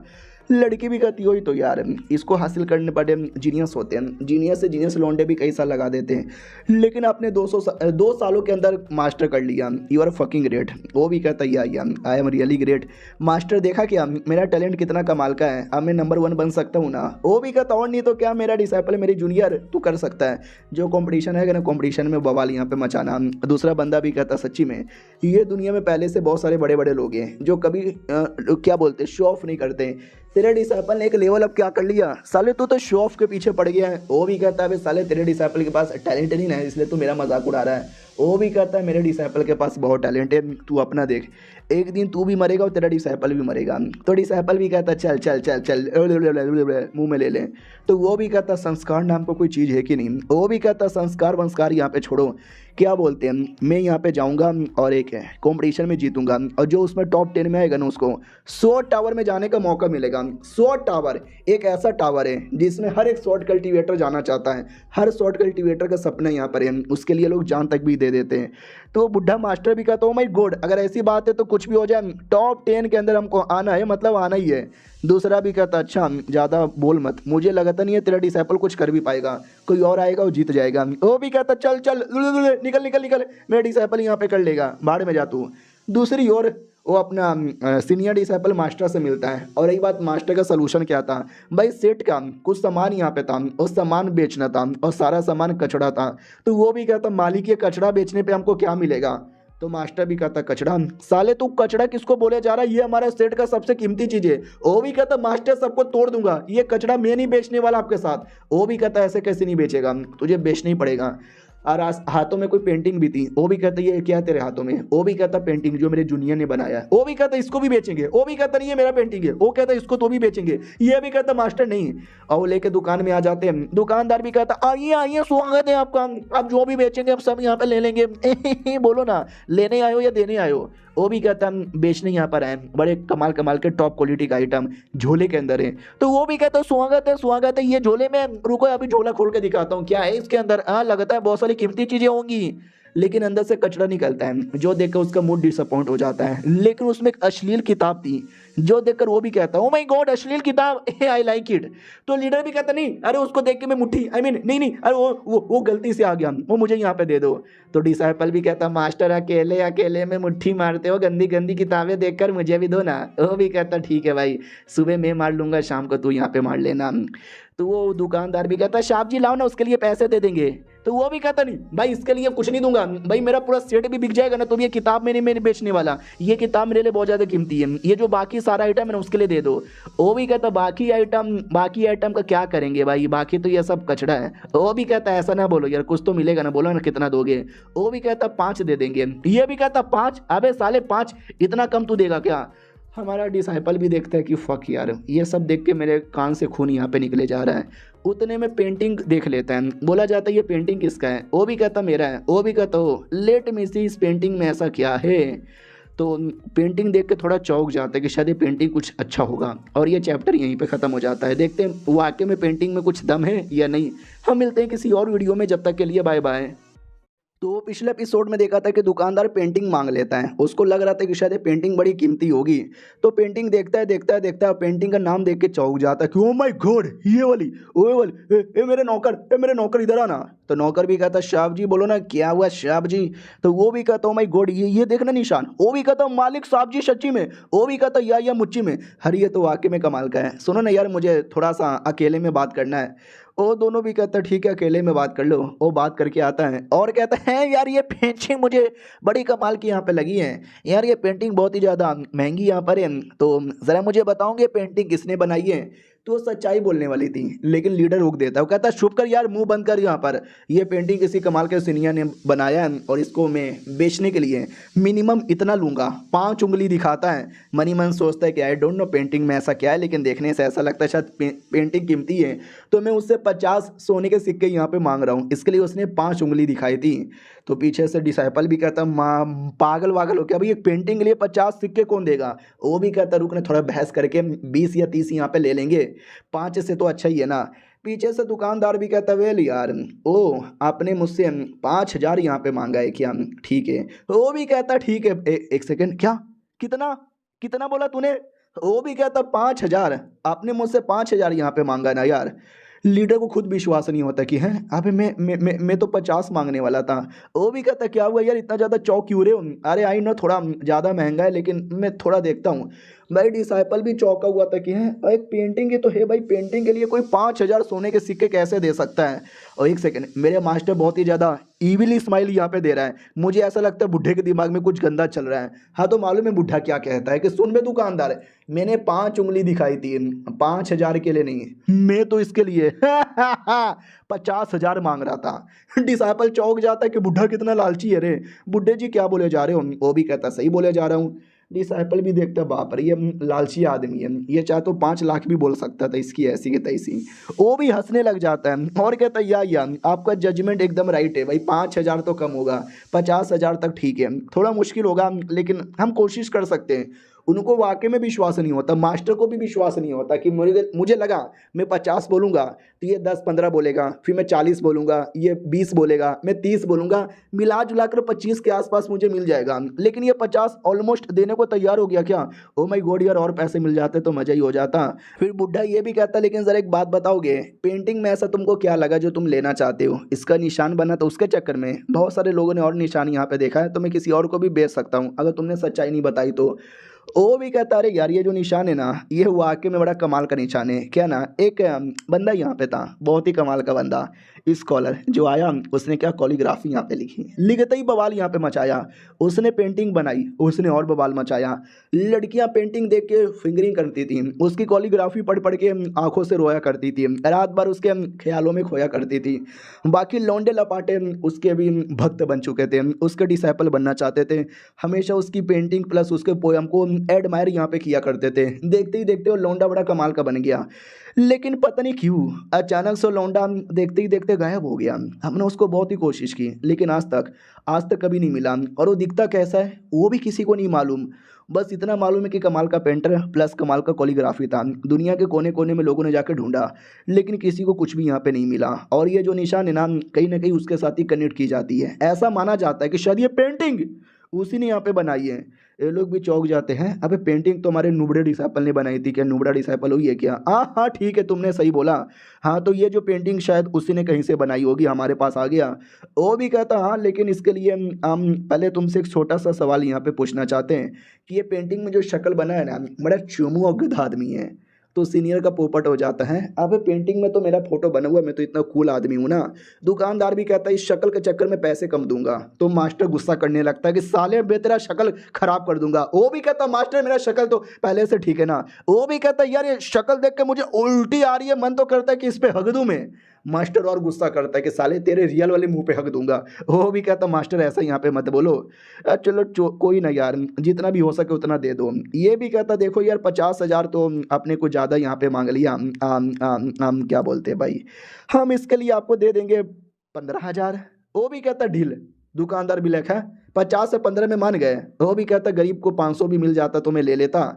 A: लड़की भी कहती हो ही तो यार इसको हासिल करने बड़े जीनियस होते हैं, जीनियस से जीनियस लौंडे भी कई साल लगा देते हैं, लेकिन आपने 2 सालों के अंदर मास्टर कर लिया, यू आर फकिंग ग्रेट। वो भी कहता है या I am really great master, देखा क्या मेरा टैलेंट कितना कमाल का है, अब मैं नंबर 1 बन सकता हूँ ना। वो भी कहता और नहीं तो क्या, मेरा डिसाइपल मेरी जूनियर तू कर सकता है, जो कॉम्पिटिशन है ना कॉम्पिटिशन में बवाल यहाँ पे मचाना। दूसरा बंदा भी कहता सच्ची में ये दुनिया में पहले से बहुत सारे बड़े बड़े लोग हैं जो कभी क्या बोलते शो ऑफ नहीं करते, तेरे डिसाइपल ने एक लेवल अप क्या कर लिया, साले तू तो शो ऑफ के पीछे पड़ गया है। वो भी कहता है साले तेरे डिसाइपल के पास टैलेंट नहीं है इसलिए तू मेरा मजाक उड़ा रहा है। वो भी कहता है मेरे डिसाइपल के पास बहुत टैलेंट है, तू अपना देख, एक दिन तू भी मरेगा और तेरा डिसाइपल भी मरेगा। तो डिसाइपल भी कहता चल चल चल चल मुंह में ले लें। तो वो भी कहता संस्कार नाम को कोई चीज़ है कि नहीं। वो भी कहता संस्कार वंस्कार यहाँ पे छोड़ो, क्या बोलते हैं मैं यहाँ पे जाऊँगा और एक है कॉम्पिटिशन में जीतूंगा और जो उसमें टॉप 10 में आएगा ना उसको 100 टावर में जाने का मौका मिलेगा। 100 टावर एक ऐसा टावर है जिसमें हर एक शॉर्ट कल्टीवेटर जाना चाहता है, हर शॉर्ट कल्टीवेटर का सपना यहाँ पर है, उसके लिए लोग जान तक भी दे देते हैं। तो बुढ़ा मास्टर भी कहता ओ माय गॉड अगर ऐसी बात है तो कुछ भी हो जाए टॉप 10 के अंदर हमको आना है, मतलब आना ही है। दूसरा भी कहता अच्छा ज़्यादा बोल मत, मुझे लगता नहीं है तेरा डिसाइपल कुछ कर भी पाएगा, कोई और आएगा वो जीत जाएगा। वो भी कहता चल चल निकल निकल निकल, मेरा डिसाइपल यहाँ पे कर लेगा, भाड़ में जा तू। दूसरी ओर वो अपना सीनियर डिसाइपल मास्टर से मिलता है। और रही बात मास्टर का सलूशन क्या था, भाई सेठ का कुछ सामान यहाँ पे था और सामान बेचना था और सारा सामान कचड़ा था। तो वो भी कहता मालिक ये कचड़ा बेचने पे हमको क्या मिलेगा। तो मास्टर भी कहता कचड़ा, साले तू कचड़ा किसको बोले जा रहा है, ये हमारे सेठ का सबसे कीमती चीज है। वो भी कहता मास्टर सबको तोड़ दूंगा, ये कचड़ा मैं नहीं बेचने वाला आपके साथ। वो भी कहता ऐसे कैसे नहीं बेचेगा, तुझे बेचना ही पड़ेगा। और हाथों में कोई पेंटिंग भी थी, वो भी कहता ये क्या है तेरे हाथों में, वो भी कहता पेंटिंग जो मेरे जूनियर ने बनाया है। वो भी कहता इसको भी बेचेंगे, वो भी कहता नहीं ये मेरा पेंटिंग है, वो कहता इसको तो भी बेचेंगे, ये भी कहता मास्टर नहीं। और वो लेके दुकान में आ जाते हैं, दुकानदार भी कहता आइए आइए स्वागत है आपका, आप जो भी बेचेंगे आप सब यहाँ पे ले लेंगे। बोलो ना लेने आयो या देने आयो। वो भी कहता बेचने यहाँ पर आए, बड़े कमाल कमाल के टॉप क्वालिटी का आइटम झोले के अंदर है। तो वो भी कहता स्वागत है, ये झोले में, रुको अभी झोला खोल के दिखाता हूँ क्या है इसके अंदर। हाँ लगता है बहुत सारी कीमती चीजें होंगी, लेकिन अंदर से कचरा निकलता है, जो देखकर उसका मूड डिसअपॉइंट हो जाता है। लेकिन उसमें एक अश्लील किताब थी, जो देखकर वो भी कहता ओ माय गॉड अश्लील किताब, आई लाइक इट। तो लीडर भी कहता नहीं अरे उसको देख के मैं मुट्ठी नहीं अरे वो गलती से आ गया, वो मुझे यहाँ पे दे दो। तो डिसाइपल भी कहता मास्टर अकेले अकेले में मुट्ठी मारते हो, गंदी गंदी किताबें देखकर मुझे भी दो ना। वो भी कहता ठीक है भाई, सुबह मैं मार लूंगा, शाम को तू यहाँ पे मार लेना। तो वो दुकानदार भी कहता साहब जी लाओ ना, उसके लिए पैसे दे देंगे। तो वो भी कहता नहीं भाई इसके लिए कुछ नहीं दूंगा, भाई मेरा पूरा सेट भी बिक जाएगा ना, तो ये किताब मैंने बेचने वाला, ये किताब मेरे लिए बहुत ज़्यादा कीमती है, ये जो बाकी सारा आइटम है ना उसके लिए दे दो। वो भी कहता बाकी आइटम का क्या करेंगे भाई, बाकी तो ये सब कचड़ा है। वो भी कहता ऐसा ना बोलो यार, कुछ तो मिलेगा ना, बोलो ना कितना दोगे। वो भी कहता 5 दे देंगे। ये भी कहता 5, अबे साले 5 इतना कम तू देगा क्या। हमारा डिसाइपल भी देखता है कि फक यार, ये सब देख के मेरे कान से खून यहाँ पे निकले जा रहा है। उतने में पेंटिंग देख लेता है, बोला जाता है ये पेंटिंग किसका है। वो भी कहता मेरा है। वो भी कहता हो लेट मी सी इस पेंटिंग में ऐसा क्या है। तो पेंटिंग देख के थोड़ा चौंक जाता है कि शायद ये पेंटिंग कुछ अच्छा होगा, और ये चैप्टर यहीं पे ख़त्म हो जाता है। देखते हैं वाकई में पेंटिंग में कुछ दम है या नहीं। हम मिलते हैं किसी और वीडियो में, जब तक के लिए बाय बाय। तो पिछले एपिसोड में देखा था कि दुकानदार पेंटिंग मांग लेता है, उसको लग रहा था कि शायद ये पेंटिंग बड़ी कीमती होगी। तो पेंटिंग देखता है, पेंटिंग का नाम देख के चौंक जाता है कि ओ माय गॉड ये वाली, ओ वाली, ए मेरे नौकर इधर आना। तो नौकर भी कहता साहब जी बोलो ना क्या हुआ साहब जी। तो वो भी कहता ओ माय गॉड ये देखना निशान। वो भी कहता मालिक साहब जी सच्ची में। वो भी कहता या मुच्ची में। हरी ये तो वाकई में कमाल का है, सुनो ना यार मुझे थोड़ा सा अकेले में बात करना है। वो दोनों भी कहता ठीक है अकेले में बात कर लो। वो बात करके आता है और कहता है यार ये पेंटिंग मुझे बड़ी कमाल की यहाँ पे लगी है यार, ये पेंटिंग बहुत ही ज़्यादा महंगी यहाँ पर है, तो ज़रा मुझे बताओगे पेंटिंग किसने बनाई है। तो वो सच्चाई बोलने वाली थी, लेकिन लीडर रोक देता है। वो कहता है चुप कर यार, मुंह बंद कर, यहाँ पर ये पेंटिंग किसी कमाल के सीनियर ने बनाया है और इसको मैं बेचने के लिए मिनिमम इतना लूँगा। 5 उंगली दिखाता है, मनी मन सोचता है कि आई डोंट नो पेंटिंग में ऐसा क्या है, लेकिन देखने से ऐसा लगता है शायद पेंटिंग कीमती है, तो मैं उससे 50 सोने के सिक्के यहाँ पे मांग रहा हूँ। इसके लिए उसने 5 उंगली दिखाई थी। तो पीछे से डिसाइपल भी कहता माँ पागल वागल हो क्या भाई, एक पेंटिंग के लिए 50 सिक्के कौन देगा। वो भी कहता रुकने थोड़ा बहस करके 20 या 30 यहाँ पे ले लेंगे, 5 से तो अच्छा ही है ना। पीछे से दुकानदार भी कहता वेल यार ओ आपने मुझसे 5,000 यहाँ पे मांगा है क्या, ठीक है। वो भी कहता ठीक है, एक सेकेंड क्या, कितना कितना बोला तूने। वो भी कहता 5,000, आपने मुझसे 5,000 यहाँ पे मांगा ना यार। लीडर को खुद विश्वास नहीं होता कि हैं अबे मैं तो 50 मांगने वाला था। वो भी कहता क्या हुआ यार इतना ज़्यादा चौक क्यों रहे हो। अरे आई नो थोड़ा ज़्यादा महंगा है, लेकिन मैं थोड़ा देखता हूँ। भाई डिसाइपल भी चौंका हुआ था कि हैं एक पेंटिंग ही तो है भाई, पेंटिंग के लिए कोई 5,000 सोने के सिक्के कैसे दे सकता है। और एक सेकंड, मेरे मास्टर बहुत ही ज़्यादा ईविली स्माइल यहाँ पे दे रहा है, मुझे ऐसा लगता है बुढ़े के दिमाग में कुछ गंदा चल रहा है। हाँ तो मालूम है बुढ़ा क्या कहता है कि सुन बे दुकानदार, मैंने 5 उंगली दिखाई थी, 5,000 के लिए नहीं, मैं तो इसके लिए 50,000 मांग रहा था। डिसाइपल चौंक जाता है कि बुढ़ा कितना लालची है रे, बुढ़े जी क्या बोले जा रहे हो। वो भी कहता सही बोले जा रहा हूँ। डिसाइपल भी देखता बाप रे ये लालची आदमी है, ये चाहे तो 5 लाख भी बोल सकता था, इसकी ऐसी की तैसी। वो भी हंसने लग जाता है और कहता है या आपका जजमेंट एकदम राइट है भाई, 5,000 तो कम होगा, 50,000 तक ठीक है, थोड़ा मुश्किल होगा लेकिन हम कोशिश कर सकते हैं। उनको वाकई में विश्वास नहीं होता, मास्टर को भी विश्वास नहीं होता कि मुझे मुझे लगा मैं 50 बोलूँगा तो ये 10-15 बोलेगा, फिर मैं 40 बोलूँगा, ये 20 बोलेगा, मैं 30 बोलूँगा, मिला जुला कर 25 के आसपास मुझे मिल जाएगा, लेकिन ये 50 ऑलमोस्ट देने को तैयार हो गया क्या। ओ माय गॉड यार, और पैसे मिल जाते तो मज़ा ही हो जाता। फिर बुढ़ा ये भी कहता, लेकिन ज़रा एक बात बताओगे, पेंटिंग में ऐसा तुमको क्या लगा जो तुम लेना चाहते हो। इसका निशान बना तो उसके चक्कर में बहुत सारे लोगों ने और निशान यहाँ पे देखा है, तो मैं किसी और को भी बेच सकता हूँ अगर तुमने सच्चाई नहीं बताई तो। वो भी कहता, अरे यार ये जो निशान है ना, ये वाकई में बड़ा कमाल का निशान है। क्या ना, एक बंदा यहाँ पे था, बहुत ही कमाल का बंदा, स्कॉलर जो आया, उसने क्या कॉलीग्राफी यहाँ पे लिखी, लिखते ही बवाल यहाँ पे मचाया। उसने पेंटिंग बनाई, उसने और बवाल मचाया। लड़कियाँ पेंटिंग देख के फिंगरिंग करती थी, उसकी कॉलीग्राफी पढ़ पढ़ के आंखों से रोया करती थी, रात भर उसके ख्यालों में खोया करती थी। बाकी लौंडे लपाटे उसके भी भक्त बन चुके थे, उसके डिसाइपल बनना चाहते थे, हमेशा उसकी पेंटिंग प्लस उसके पोयम को एडमायर यहाँ पे किया करते थे। देखते ही देखते वो लौंडा बड़ा कमाल का बन गया। लेकिन पता नहीं क्यों अचानक से लौंडा देखते ही देखते गायब हो गया। हमने उसको बहुत ही कोशिश की, लेकिन आज तक कभी नहीं मिला। और वो दिखता कैसा है वो भी किसी को नहीं मालूम। बस इतना मालूम है कि कमाल का पेंटर प्लस कमाल का कोलियोग्राफी था। दुनिया के कोने कोने में लोगों ने जाकर ढूंढा, लेकिन किसी को कुछ भी यहाँ पे नहीं मिला। और ये जो निशान है ना कहीं उसके साथ ही कनेक्ट की जाती है। ऐसा माना जाता है कि शायद ये पेंटिंग उसी ने यहाँ पे बनाई है। ये लोग भी चौंक जाते हैं, अबे पेंटिंग तो हमारे नुबड़े डिसाइपल ने बनाई थी। क्या नुबड़ा डिसाइपल हुई है क्या? हाँ हाँ ठीक है, तुमने सही बोला। हाँ तो ये जो पेंटिंग शायद उसी ने कहीं से बनाई होगी, हमारे पास आ गया। वो भी कहता हाँ, लेकिन इसके लिए हम पहले तुमसे एक छोटा सा सवाल यहाँ पे पूछना चाहते हैं कि ये पेंटिंग में जो शक्ल बना है ना, बड़ा चुमू और गधा आदमी है। तो सीनियर का पोपट हो जाता है, अब पेंटिंग में तो मेरा फोटो बना हुआ है, मैं तो इतना कूल आदमी हूँ ना। दुकानदार भी कहता है इस शक्ल के चक्कर में पैसे कम दूंगा। तो मास्टर गुस्सा करने लगता है कि साले बे तेरा शक्ल खराब कर दूंगा। वो भी कहता मास्टर मेरा शक्ल तो पहले से ठीक है ना। वो भी कहता यार ये शक्ल देख के मुझे उल्टी आ रही है, मन तो करता है कि इस पे हक दूं मैं। मास्टर और गुस्सा करता है कि साले तेरे रियल वाले मुंह पे हक दूंगा। वो भी कहता मास्टर ऐसा यहाँ पे मत बोलो। चलो कोई ना यार, जितना भी हो सके उतना दे दो। ये भी कहता देखो यार 50,000 तो अपने को ज़्यादा यहाँ पे मांग लिया। क्या बोलते हैं भाई, हम इसके लिए आपको दे देंगे 15,000। वो भी कहता ढील। दुकानदार भी लिखा 50 से 15 में मान गए। वो भी कहता गरीब को 500 भी मिल जाता तो मैं ले लेता।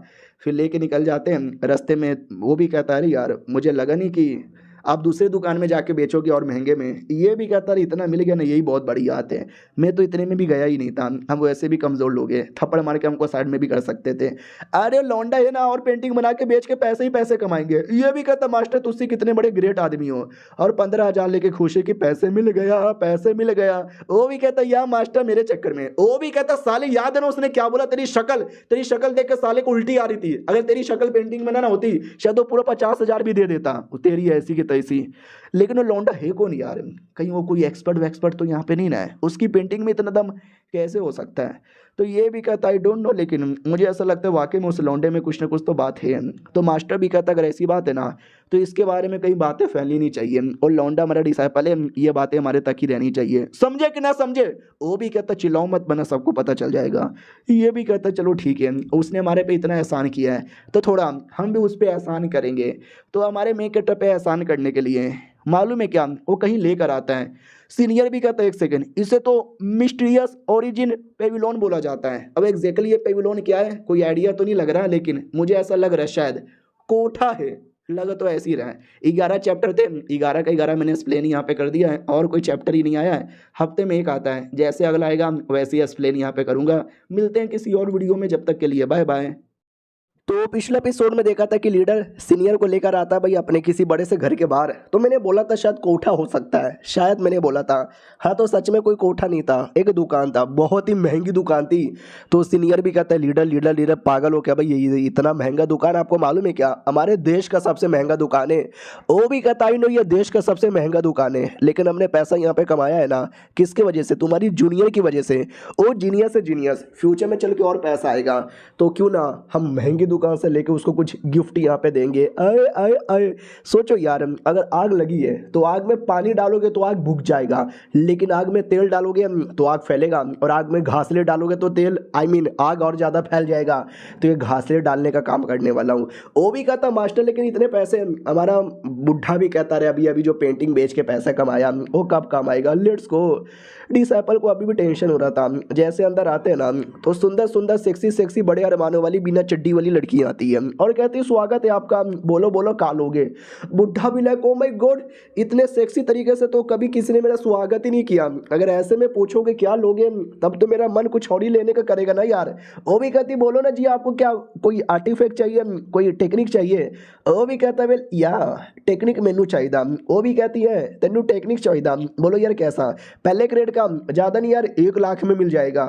A: फिर लेके निकल जाते हैं रास्ते में। वो भी कहता अरे यार मुझे लगा नहीं कि आप दूसरे दुकान में जाके बेचोगे और महंगे में। ये भी कहता रही इतना मिल गया ना, यही बहुत बड़ी बात है। मैं तो इतने में भी गया ही नहीं था, हम वैसे भी कमज़ोर लोग हैं, थप्पड़ मार के हमको साइड में भी कर सकते थे। अरे लौंडा है ना, और पेंटिंग बना के बेच के पैसे ही पैसे कमाएंगे। ये भी कहता मास्टर तुझसे कितने बड़े ग्रेट आदमी हो। और 15,000 लेके खुश है कि पैसे मिल गया, पैसे मिल गया। वो भी कहता यार मास्टर मेरे चक्कर में। वो भी कहता साले याद है ना उसने क्या बोला, तेरी शक्ल देख के साले को उल्टी आ रही थी। अगर तेरी शक्ल पेंटिंग में ना होती शायद वो पूरा 50,000 भी दे देता, तेरी ऐसी की तैसी। लेकिन वो लौंडा है कौन यार, कहीं वो कोई एक्सपर्ट तो यहाँ पे नहीं ना है। उसकी पेंटिंग में इतना दम कैसे हो सकता है। तो ये भी कहता आई डोंट नो, लेकिन मुझे ऐसा लगता है वाकई में उस लौंडे में कुछ ना कुछ तो बात है। तो मास्टर भी कहता अगर ऐसी बात है ना तो इसके बारे में कई बातें फैलनी नहीं चाहिए, और लौंडा हमारा डिसाइपल है, ये बातें हमारे तक ही रहनी चाहिए, समझे कि ना समझे। वो भी कहता चिल्लाओ मत बना, सबको पता चल जाएगा। ये भी कहता चलो ठीक है, उसने हमारे पे इतना एहसान किया है तो थोड़ा हम भी उस पर एहसान करेंगे। तो हमारे मेकअप पे एहसान करने के लिए मालूम है क्या, वो कहीं लेकर आता है। सीनियर भी कहता है एक सेकंड, इसे तो मिस्टीरियस ओरिजिन पेविलोन बोला जाता है। अब एग्जैक्टली ये पेविलोन क्या है कोई आइडिया तो नहीं लग रहा, लेकिन मुझे ऐसा लग रहा है शायद कोठा है, लगा तो ऐसे ही रहा है। 11 चैप्टर थे, 11 का 11 मैंने एक्सप्लेन यहाँ पे कर दिया है, और कोई चैप्टर ही नहीं आया है। हफ्ते में एक आता है, जैसे अगला आएगा वैसे ही एक्सप्लेन यहाँ पे करूँगा। मिलते हैं किसी और वीडियो में, जब तक के लिए बाय बाय। तो पिछले एपिसोड में देखा था कि लीडर सीनियर को लेकर आता है भाई अपने किसी बड़े से घर के बाहर। तो मैंने बोला था शायद कोठा हो सकता है, शायद मैंने बोला था। हाँ तो सच में कोई कोठा नहीं था, एक दुकान था, बहुत ही महंगी दुकान थी। तो सीनियर भी कहता है लीडर पागल हो क्या भाई, ये इतना महंगा दुकान आपको मालूम है क्या, हमारे देश का सबसे महंगा दुकान है। वो भी कहता है नो ये देश का सबसे महंगा दुकान है, लेकिन हमने पैसा यहाँ पे कमाया है ना किसकी वजह से, तुम्हारी जूनियर की वजह से। वो जीनियस है जीनियस, फ्यूचर में चल के और पैसा आएगा तो क्यों ना हम महंगी
B: दुकान से लेके उसको कुछ गिफ्ट यहाँ पे देंगे। आए आए आए, सोचो यार, अगर आग लगी है तो आग में पानी डालोगे तो आग बुझ जाएगा, लेकिन आग में तेल डालोगे तो आग फैलेगा, और आग में घासले डालोगे तो तेल आग और ज़्यादा फैल जाएगा। तो ये घासले डालने का काम करने वाला हूँ। वो भी कहता मास्टर लेकिन इतने पैसे, हमारा बुढ़ा भी कहता रहे अभी अभी जो पेंटिंग बेच के पैसा कमाया वो कब कम आएगा। Let's go. डिसाइपल को अभी भी टेंशन हो रहा था। जैसे अंदर आते हैं ना तो सुंदर सुंदर सेक्सी सेक्सी बड़े अरमानों वाली बिना चड्डी वाली लड़कियां आती है और कहती है स्वागत है आपका, बोलो बोलो का लोगे। बुढ़ा भी लाइक ओ माय गॉड, इतने सेक्सी तरीके से तो कभी किसी ने मेरा स्वागत ही नहीं किया, अगर ऐसे में पूछोगे क्या लोगे तब तो मेरा मन कुछ और ही लेने का करेगा ना यार। वो भी कहती बोलो ना जी आपको क्या कोई आर्टिफैक्ट चाहिए, कोई टेक्निक चाहिए। वो भी कहता है या टेक्निक मैनू चाहिए। वो भी कहती है तेनू टेक्निक चाहिए, बोलो यार कैसा। पहले ग्रेड का ज़्यादा नहीं यार, 1 लाख में मिल जाएगा।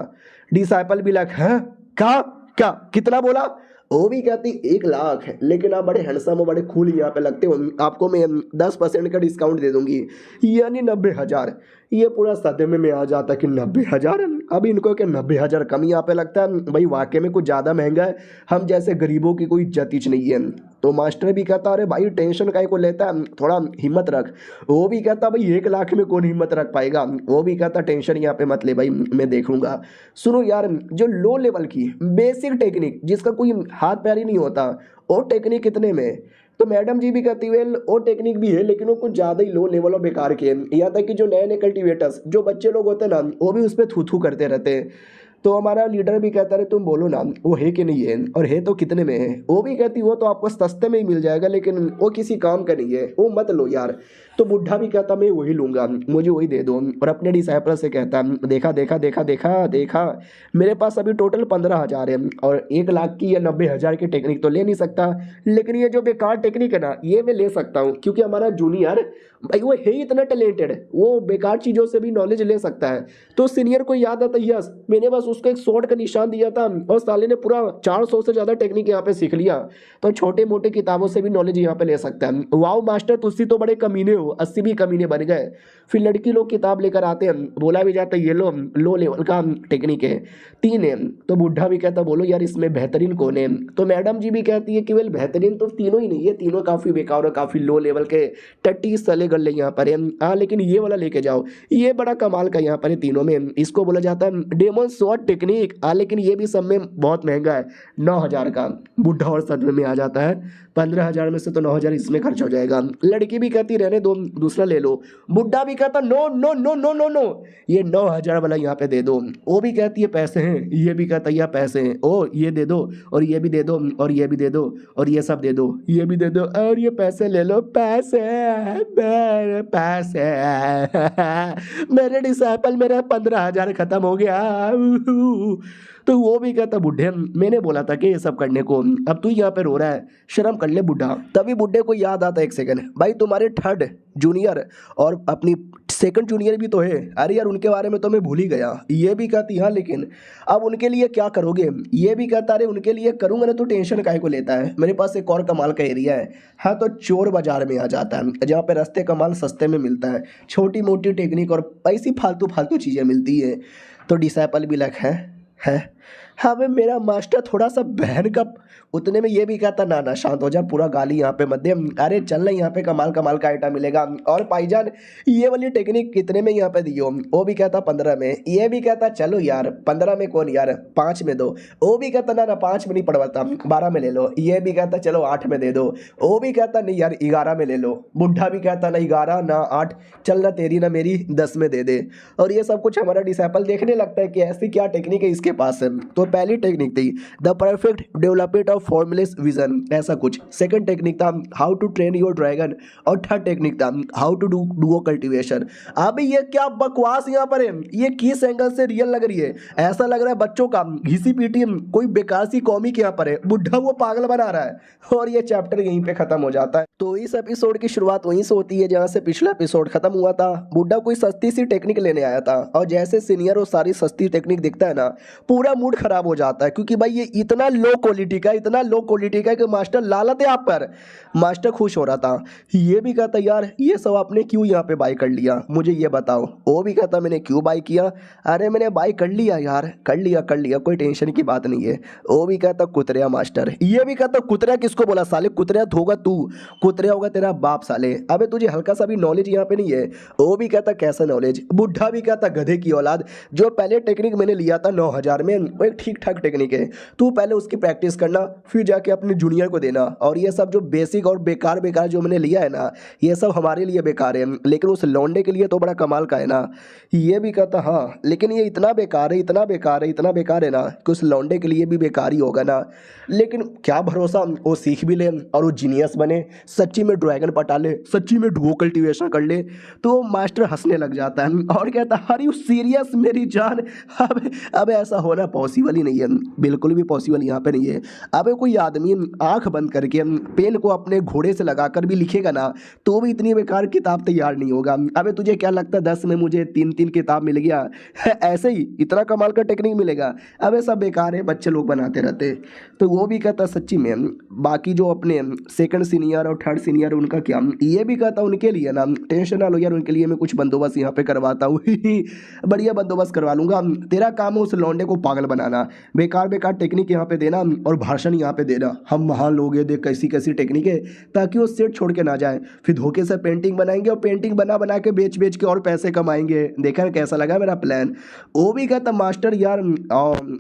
B: डिसाइपल भी लाइक है क्या क्या कितना बोला। वो भी कहती 1 लाख है, लेकिन आप बड़े हैंडसम हो, बड़े कूल यहाँ पे लगते हो, आपको मैं 10% का डिस्काउंट दे दूंगी, यानी 90,000। ये पूरा सदमे में आ जाता कि 90,000। अब इनको क्या 90,000 कम यहाँ पे लगता है, भाई वाकई में कुछ ज़्यादा महंगा है, हम जैसे गरीबों की कोई इज्जत ही नहीं है। तो मास्टर भी कहता अरे भाई टेंशन काहे को लेता है, थोड़ा हिम्मत रख। वो भी कहता भाई 1 लाख में कौन हिम्मत रख पाएगा। वो भी कहता टेंशन यहाँ पे मत ले भाई, मैं देख लूँगा। सुनो यार, जो लो लेवल की बेसिक टेक्निक जिसका कोई हाथ पैर ही नहीं होता, वो टेक्निक कितने में। तो मैडम जी भी कहती है वो टेक्निक भी है लेकिन वो कुछ ज़्यादा ही लो लेवल और बेकार के हैं। यहाँ तक कि जो नए नए कल्टिवेटर्स जो बच्चे लोग होते हैं ना वो भी उस पर थू थू करते रहते हैं। तो हमारा लीडर भी कहता है तुम बोलो ना वो है कि नहीं है, और है तो कितने में है। वो भी कहती वो तो आपको सस्ते में ही मिल जाएगा लेकिन वो किसी काम का नहीं है, वो मत लो यार। तो बुढ़ा भी कहता मैं वही लूँगा, मुझे वही दे दो। और अपने डिसाइपल से कहता देखा देखा देखा देखा देखा, मेरे पास अभी टोटल 15,000 है और 1 लाख की या 90,000 की टेक्निक तो ले नहीं सकता, लेकिन ये जो बेकार टेक्निक है ना ये मैं ले सकता हूँ, क्योंकि हमारा जूनियर भाई वो है इतना टैलेंटेड, वो बेकार चीज़ों से भी नॉलेज ले सकता है। तो सीनियर को याद आता यस मैंने बस उसको एक शॉर्ट का निशान दिया था और साले ने पूरा 400 से ज़्यादा टेक्निक यहाँ पे सीख लिया, तो छोटे मोटे किताबों से भी नॉलेज यहाँ पे ले सकता है। वाओ मास्टर तुसी तो बड़े कमीने हो, 80 भी कमीने बन गए। फिर लड़की लोग किताब लेकर आते हैं, बोला भी जाता है ये लो लेवल का टेक्निक है, 3 है। तो बुढ़ा भी कहता बोलो यार इसमें बेहतरीन कौन है। तो मैडम जी भी कहती है कि वेल बेहतरीन तो तीनों ही नहीं है, तीनों काफ़ी बेकार और काफ़ी लो लेवल के टट्टी सले गले यहाँ पर है। हाँ लेकिन ये वाला लेके जाओ, ये बड़ा कमाल का यहाँ पर है तीनों में, इसको बोला जाता है डेमन शॉट टेक्निक। हाँ लेकिन ये भी सब में बहुत महंगा है, 9,000 का। बुढ़ा और सदमे में आ जाता है, 15,000 में से तो 9,000 इसमें खर्च हो जाएगा। लड़की भी कहती रहने दो दूसरा ले लो। बुढ़ा भी कहता no no no no no no, ये 9,000 वाला यहाँ पे दे दो। वो भी कहती है पैसे हैं, ये भी कहता है यह पैसे हैं, ओ ये दे दो और ये भी दे दो और ये भी दे दो और ये सब दे दो, ये भी दे दो और ये पैसे ले लो। पैसे मेरे पैसे मेरे डिसाइपल मेरा 15,000 खत्म हो गया। तो वो भी कहता बुढ़े मैंने बोला था कि ये सब करने को, अब तू यहाँ पे रो रहा है, शर्म कर ले बुढ़ा। तभी बुढ़े को याद आता एक सेकंड, भाई तुम्हारे 3rd जूनियर और अपनी 2nd जूनियर भी तो है, अरे यार उनके बारे में तो मैं भूल ही गया। ये भी कहती हाँ लेकिन अब उनके लिए क्या करोगे। ये भी कहता अरे उनके लिए करूँगा ना, तो टेंशन काहे को लेता है, मेरे पास एक और कमाल का एरिया है। हाँ तो चोर बाजार में आ जाता है, जहाँ पे रास्ते का माल सस्ते में मिलता है, छोटी मोटी टेक्निक और ऐसी फालतू फालतू चीज़ें मिलती है। तो डिसाइपल भी लग है हाँ भाई मेरा मास्टर थोड़ा सा बहन का, उतने में ये भी कहता ना ना शांत हो जा, पूरा गाली यहाँ पे मत दे, अरे चल ना यहाँ पे कमाल कमाल का आइटम मिलेगा। और भाईजान ये वाली टेक्निक कितने में यहाँ पे दियो। वो भी कहता 15 में, ये भी कहता चलो यार 15 में कौन यार 5 में दो। वो भी कहता ना ना 5 में नहीं पड़वाता 12 में ले लो। ये भी कहता चलो 8 में दे दो। वो भी कहता नहीं यार 11 में ले लो। बुढ़ा भी कहता ना 11 ना 8, चल ना तेरी ना मेरी 10 में दे दे। और ये सब कुछ हमारा डिसाइपल देखने लगता है कि ऐसी क्या टेक्निक है इसके पास। तो पहली टेक्निक थी the perfect development of formless vision, ऐसा कुछ। सेकंड टेक्निक था how to train your dragon, और थर्ड टेक्निक था हाउ टू डू कल्टीवेशन। अभी ये क्या बकवास यहाँ पर है, ये किस एंगल से रियल लग रही है, ऐसा लग रहा है बच्चों का घिसी पीटी कोई बेकार सी कॉमिक यहाँ पर है, बुढ़ा वो पागल बना रहा है। और ये चैप्टर यहीं पे खत्म हो जाता है। तो इस एपिसोड की शुरुआत वहीं से होती है जहाँ से पिछला एपिसोड खत्म हुआ था। बुढ़ा कोई सस्ती सी टेक्निक लेने आया था और जैसे सीनियर वो सारी सस्ती टेक्निक दिखता है ना, पूरा मूड खराब हो जाता है, क्योंकि भाई ये इतना लो क्वालिटी का, इतना लो क्वालिटी का कि मास्टर लालत है आप पर। मास्टर खुश हो रहा था। ये भी कहता यार ये सब आपने क्यों यहाँ पे बाई कर लिया, मुझे ये बताओ। वो भी कहता मैंने क्यों बाई किया, अरे मैंने बाई कर लिया यार, कर लिया कोई टेंशन की बात नहीं है। वो भी कहता कुतरिया मास्टर। ये भी कहता कुतरिया किसको बोला साले, कुतरिया होगा तू, कुतरिया होगा तेरा बाप साले, अबे तुझे हल्का सा भी नॉलेज यहाँ पे नहीं है। वो भी कहता कैसा नॉलेज। बुढ़ा भी कहता गधे की औलाद, जो पहले टेक्निक मैंने लिया था 9,000 में, वो एक ठीक ठाक टेक्निक है, तू पहले उसकी प्रैक्टिस करना, फिर जाके अपने जूनियर को देना। और ये सब जो बेसिक और बेकार बेकार जो मैंने लिया है ना, ये सब हमारे लिए बेकार है, लेकिन उस लौंडे के लिए तो बड़ा कमाल का है ना। ये भी कहता हाँ लेकिन ये इतना बेकार है, इतना बेकार है, इतना बेकार है ना कि उस लौंडे के लिए भी बेकार ही होगा ना। लेकिन क्या भरोसा वो सीख भी ले और वो जीनियस बने, सच्ची में ड्रैगन पटा ले, सच्ची में डुओ कल्टीवेशन कर ले। तो मास्टर हंसने लग जाता है और कहता आर यू सीरियस मेरी जान। अब ऐसा होना पॉसिबल ही नहीं है, बिल्कुल भी पॉसिबल यहाँ पे नहीं है। अब कोई आदमी आंख बंद करके पेन को अपने घोड़े से लगाकर भी लिखेगा ना, तो भी इतनी बेकार किताब तैयार नहीं होगा। अबे तुझे क्या लगता है 10 में मुझे 3-3 किताब मिल गया ऐसे ही इतना कमाल का टेक्निक मिलेगा। अबे सब बेकार है, बच्चे लोग बनाते रहते। तो वो भी कहता सच्ची में बाकी जो अपने सेकंड सीनियर और थर्ड सीनियर उनका क्या, ये भी कहता उनके लिए ना टेंशन ना लो यार, उनके लिए मैं कुछ बंदोबस्त यहाँ पे करवाता हूँ बढ़िया बंदोबस्त करवा लूंगा। तेरा काम है उस लौंडे को पागल बनाना, बेकार बेकार टेक्निक यहाँ पे देना और भाषण यहाँ पे देना, हम महान लोग हैं, देख कैसी कैसी टेक्निक है, ताकि वो सेट छोड़ के ना जाए। फिर धोखे से पेंटिंग बनाएंगे और पेंटिंग बना बना के बेच बेच के और पैसे कमाएंगे। देखा कैसा लगा मेरा प्लान। वो भी कहता मास्टर यार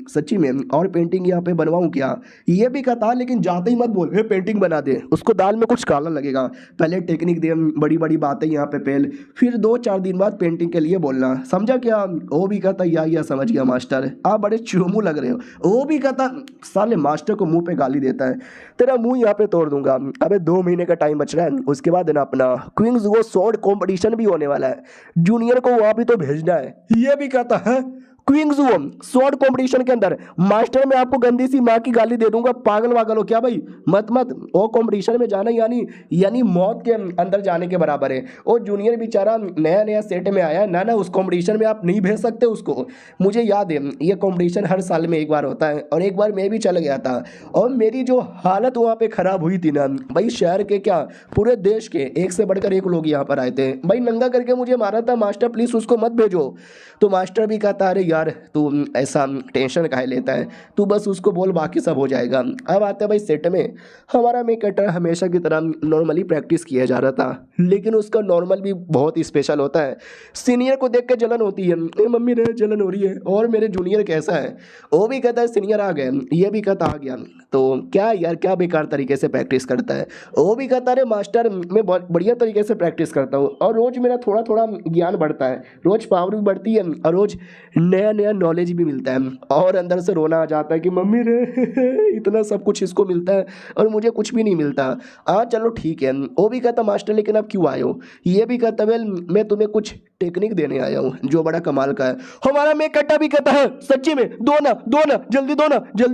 B: सच्ची में और पेंटिंग यहाँ पे बनवाऊँ क्या। ये भी कहता लेकिन जाते ही मत बोल हे पेंटिंग बना दे, उसको दाल में कुछ काला लगेगा। पहले टेक्निक दे, बड़ी बड़ी बातें यहाँ पे पहल, फिर 2-4 दिन बाद पेंटिंग के लिए बोलना, समझा क्या। वो भी कहता या समझ गया मास्टर, आप बड़े चूमू लग रहे हो। वो भी कहता साले मास्टर को मुंह पे गाली देता है, तेरा मुंह यहाँ पे तोड़ दूंगा। अबे 2 महीने का टाइम बच रहा है, उसके बाद ना अपना क्वींस वो स्वॉर्ड कंपटीशन भी होने वाला है, जूनियर को वहां भी तो भेजना है। ये भी कहता है क्वींस स्वॉर्ड कंपटीशन के अंदर मास्टर मैं आपको गंदी सी माँ की गाली दे दूंगा, पागल वागल हो क्या भाई, मत वो कंपटीशन में जाना यानी मौत के अंदर जाने के बराबर है। वो जूनियर बेचारा नया नया सेट में आया है ना, उस कंपटीशन में आप नहीं भेज सकते उसको। मुझे याद है ये कंपटीशन हर साल में एक बार होता है, और एक बार मैं भी चल गया था और मेरी जो हालत वहाँ पे खराब हुई थी ना भाई, शहर के क्या पूरे देश के एक से बढ़कर एक लोग यहाँ पर आए थे भाई, नंगा करके मुझे मारा था, मास्टर प्लीज उसको मत भेजो। तो मास्टर भी कहता अरे यार तू ऐसा टेंशन काहे लेता है, तू बस उसको बोल बाकी सब हो जाएगा। अब आते भाई सेट में, हमारा मेक कटर हमेशा की तरह नॉर्मली प्रैक्टिस किया जा रहा था, लेकिन उसका नॉर्मल भी बहुत ही स्पेशल होता है। सीनियर को देख के जलन होती है, ए मम्मी रे जलन हो रही है, और मेरे जूनियर कैसा है। वो भी कहता है सीनियर आ गए, ये भी कहता आ गया। तो क्या यार क्या बेकार तरीके से प्रैक्टिस करता है। वो भी कहता अरे मास्टर मैं बहुत बढ़िया तरीके से प्रैक्टिस करता हूँ, और रोज़ मेरा थोड़ा थोड़ा ज्ञान बढ़ता है, रोज़ पावर भी बढ़ती है, और रोज़ नया नया नॉलेज भी मिलता है। और अंदर से रोना आ जाता है कि मम्मी रे इतना सब कुछ इसको मिलता है और मुझे कुछ भी नहीं मिलता। हाँ चलो ठीक है। वो भी कहता मास्टर लेकिन आप क्यों आए हो। ये भी कहता वेल मैं तुम्हें कुछ टेक्निक देने आया हूँ जो बड़ा कमाल का है। हमारा मेक कट्टा भी कहता है सच्ची में दो ना जल्दी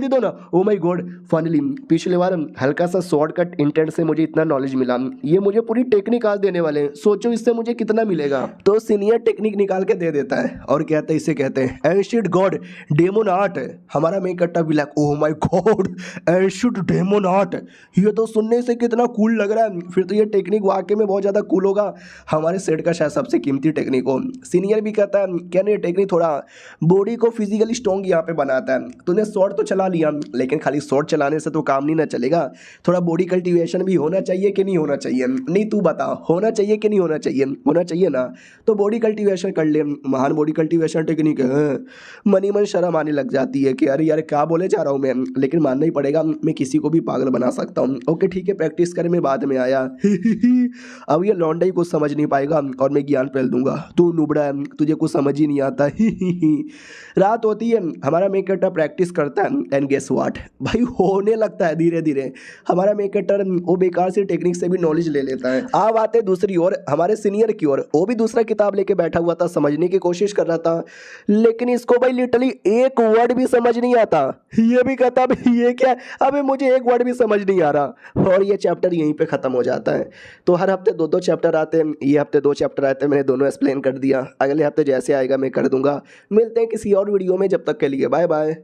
B: दो ना। ओ माय गॉड फाइनली पिछले बार हल्का सा शॉर्टकट इंटेंट से मुझे इतना नॉलेज मिला, ये मुझे पूरी टेक्निक आज देने वाले हैं, सोचो इससे मुझे कितना मिलेगा। तो सीनियर टेक्निक निकाल के दे देता है और कहता है इसे कहते हैं एंशिएंट गॉड डेमोन आर्ट। हमारा मेक कट्टा भी like oh my God ancient demon art, ये तो सुनने से कितना कूल लग रहा है, फिर तो ये टेक्निक वाकई में बहुत ज़्यादा कूल होगा, हमारे सेट का शायद सबसे कीमती टेक्निक हो। सीनियर भी कहता है क्या नहीं टेक्निक थोड़ा बॉडी को फिजिकली स्ट्रॉन्ग यहाँ पे बनाता है, तूने शॉर्ट तो चला लिया लेकिन खाली शॉर्ट चलाने से तो काम नहीं ना चलेगा, थोड़ा बॉडी कल्टीवेशन भी होना चाहिए कि नहीं होना चाहिए। नहीं तू बता होना चाहिए कि नहीं होना चाहिए, होना चाहिए ना, तो बॉडी कल्टीवेशन कर ले, महान बॉडी कल्टीवेशन टेक्निक है। मनी मन शर्म आने लग जाती है कि अरे यार क्या बोले जा रहा हूँ मैं, लेकिन मानना ही पड़ेगा मैं किसी को भी पागल बना सकता हूँ। ओके ठीक है प्रैक्टिस कर, मैं बाद में आया अब ये लौंडा ही कुछ समझ नहीं पाएगा और मैं ज्ञान फैल दूंगा, तू नुबड़ा है तुझे कुछ समझ ही नहीं आता रात होती है, हमारा मेक कटर प्रैक्टिस करता है एंड गेस व्हाट भाई होने लगता है धीरे धीरे हमारा मेक कटर वो बेकार सी टेक्निक से भी नॉलेज ले लेता है। अब आते दूसरी ओर हमारे सीनियर की ओर, वो भी दूसरा किताब लेके बैठा हुआ था, समझने की कोशिश कर रहा था, लेकिन इसको भाई लिटरली एक वर्ड भी समझ नहीं आता। ये भी कहता भाई ये क्या, अबे मुझे एक वर्ड भी समझ नहीं आ रहा, और ये चैप्टर यहीं पे खत्म हो जाता है। तो हर हफ्ते 2-2 चैप्टर आते हैं, ये हफ्ते 2 चैप्टर आते हैं, मैंने दोनों एक्सप्लेन कर दिया, अगले हफ्ते जैसे आएगा मैं कर दूंगा। मिलते हैं किसी और वीडियो में, जब तक के लिए बाय बाय।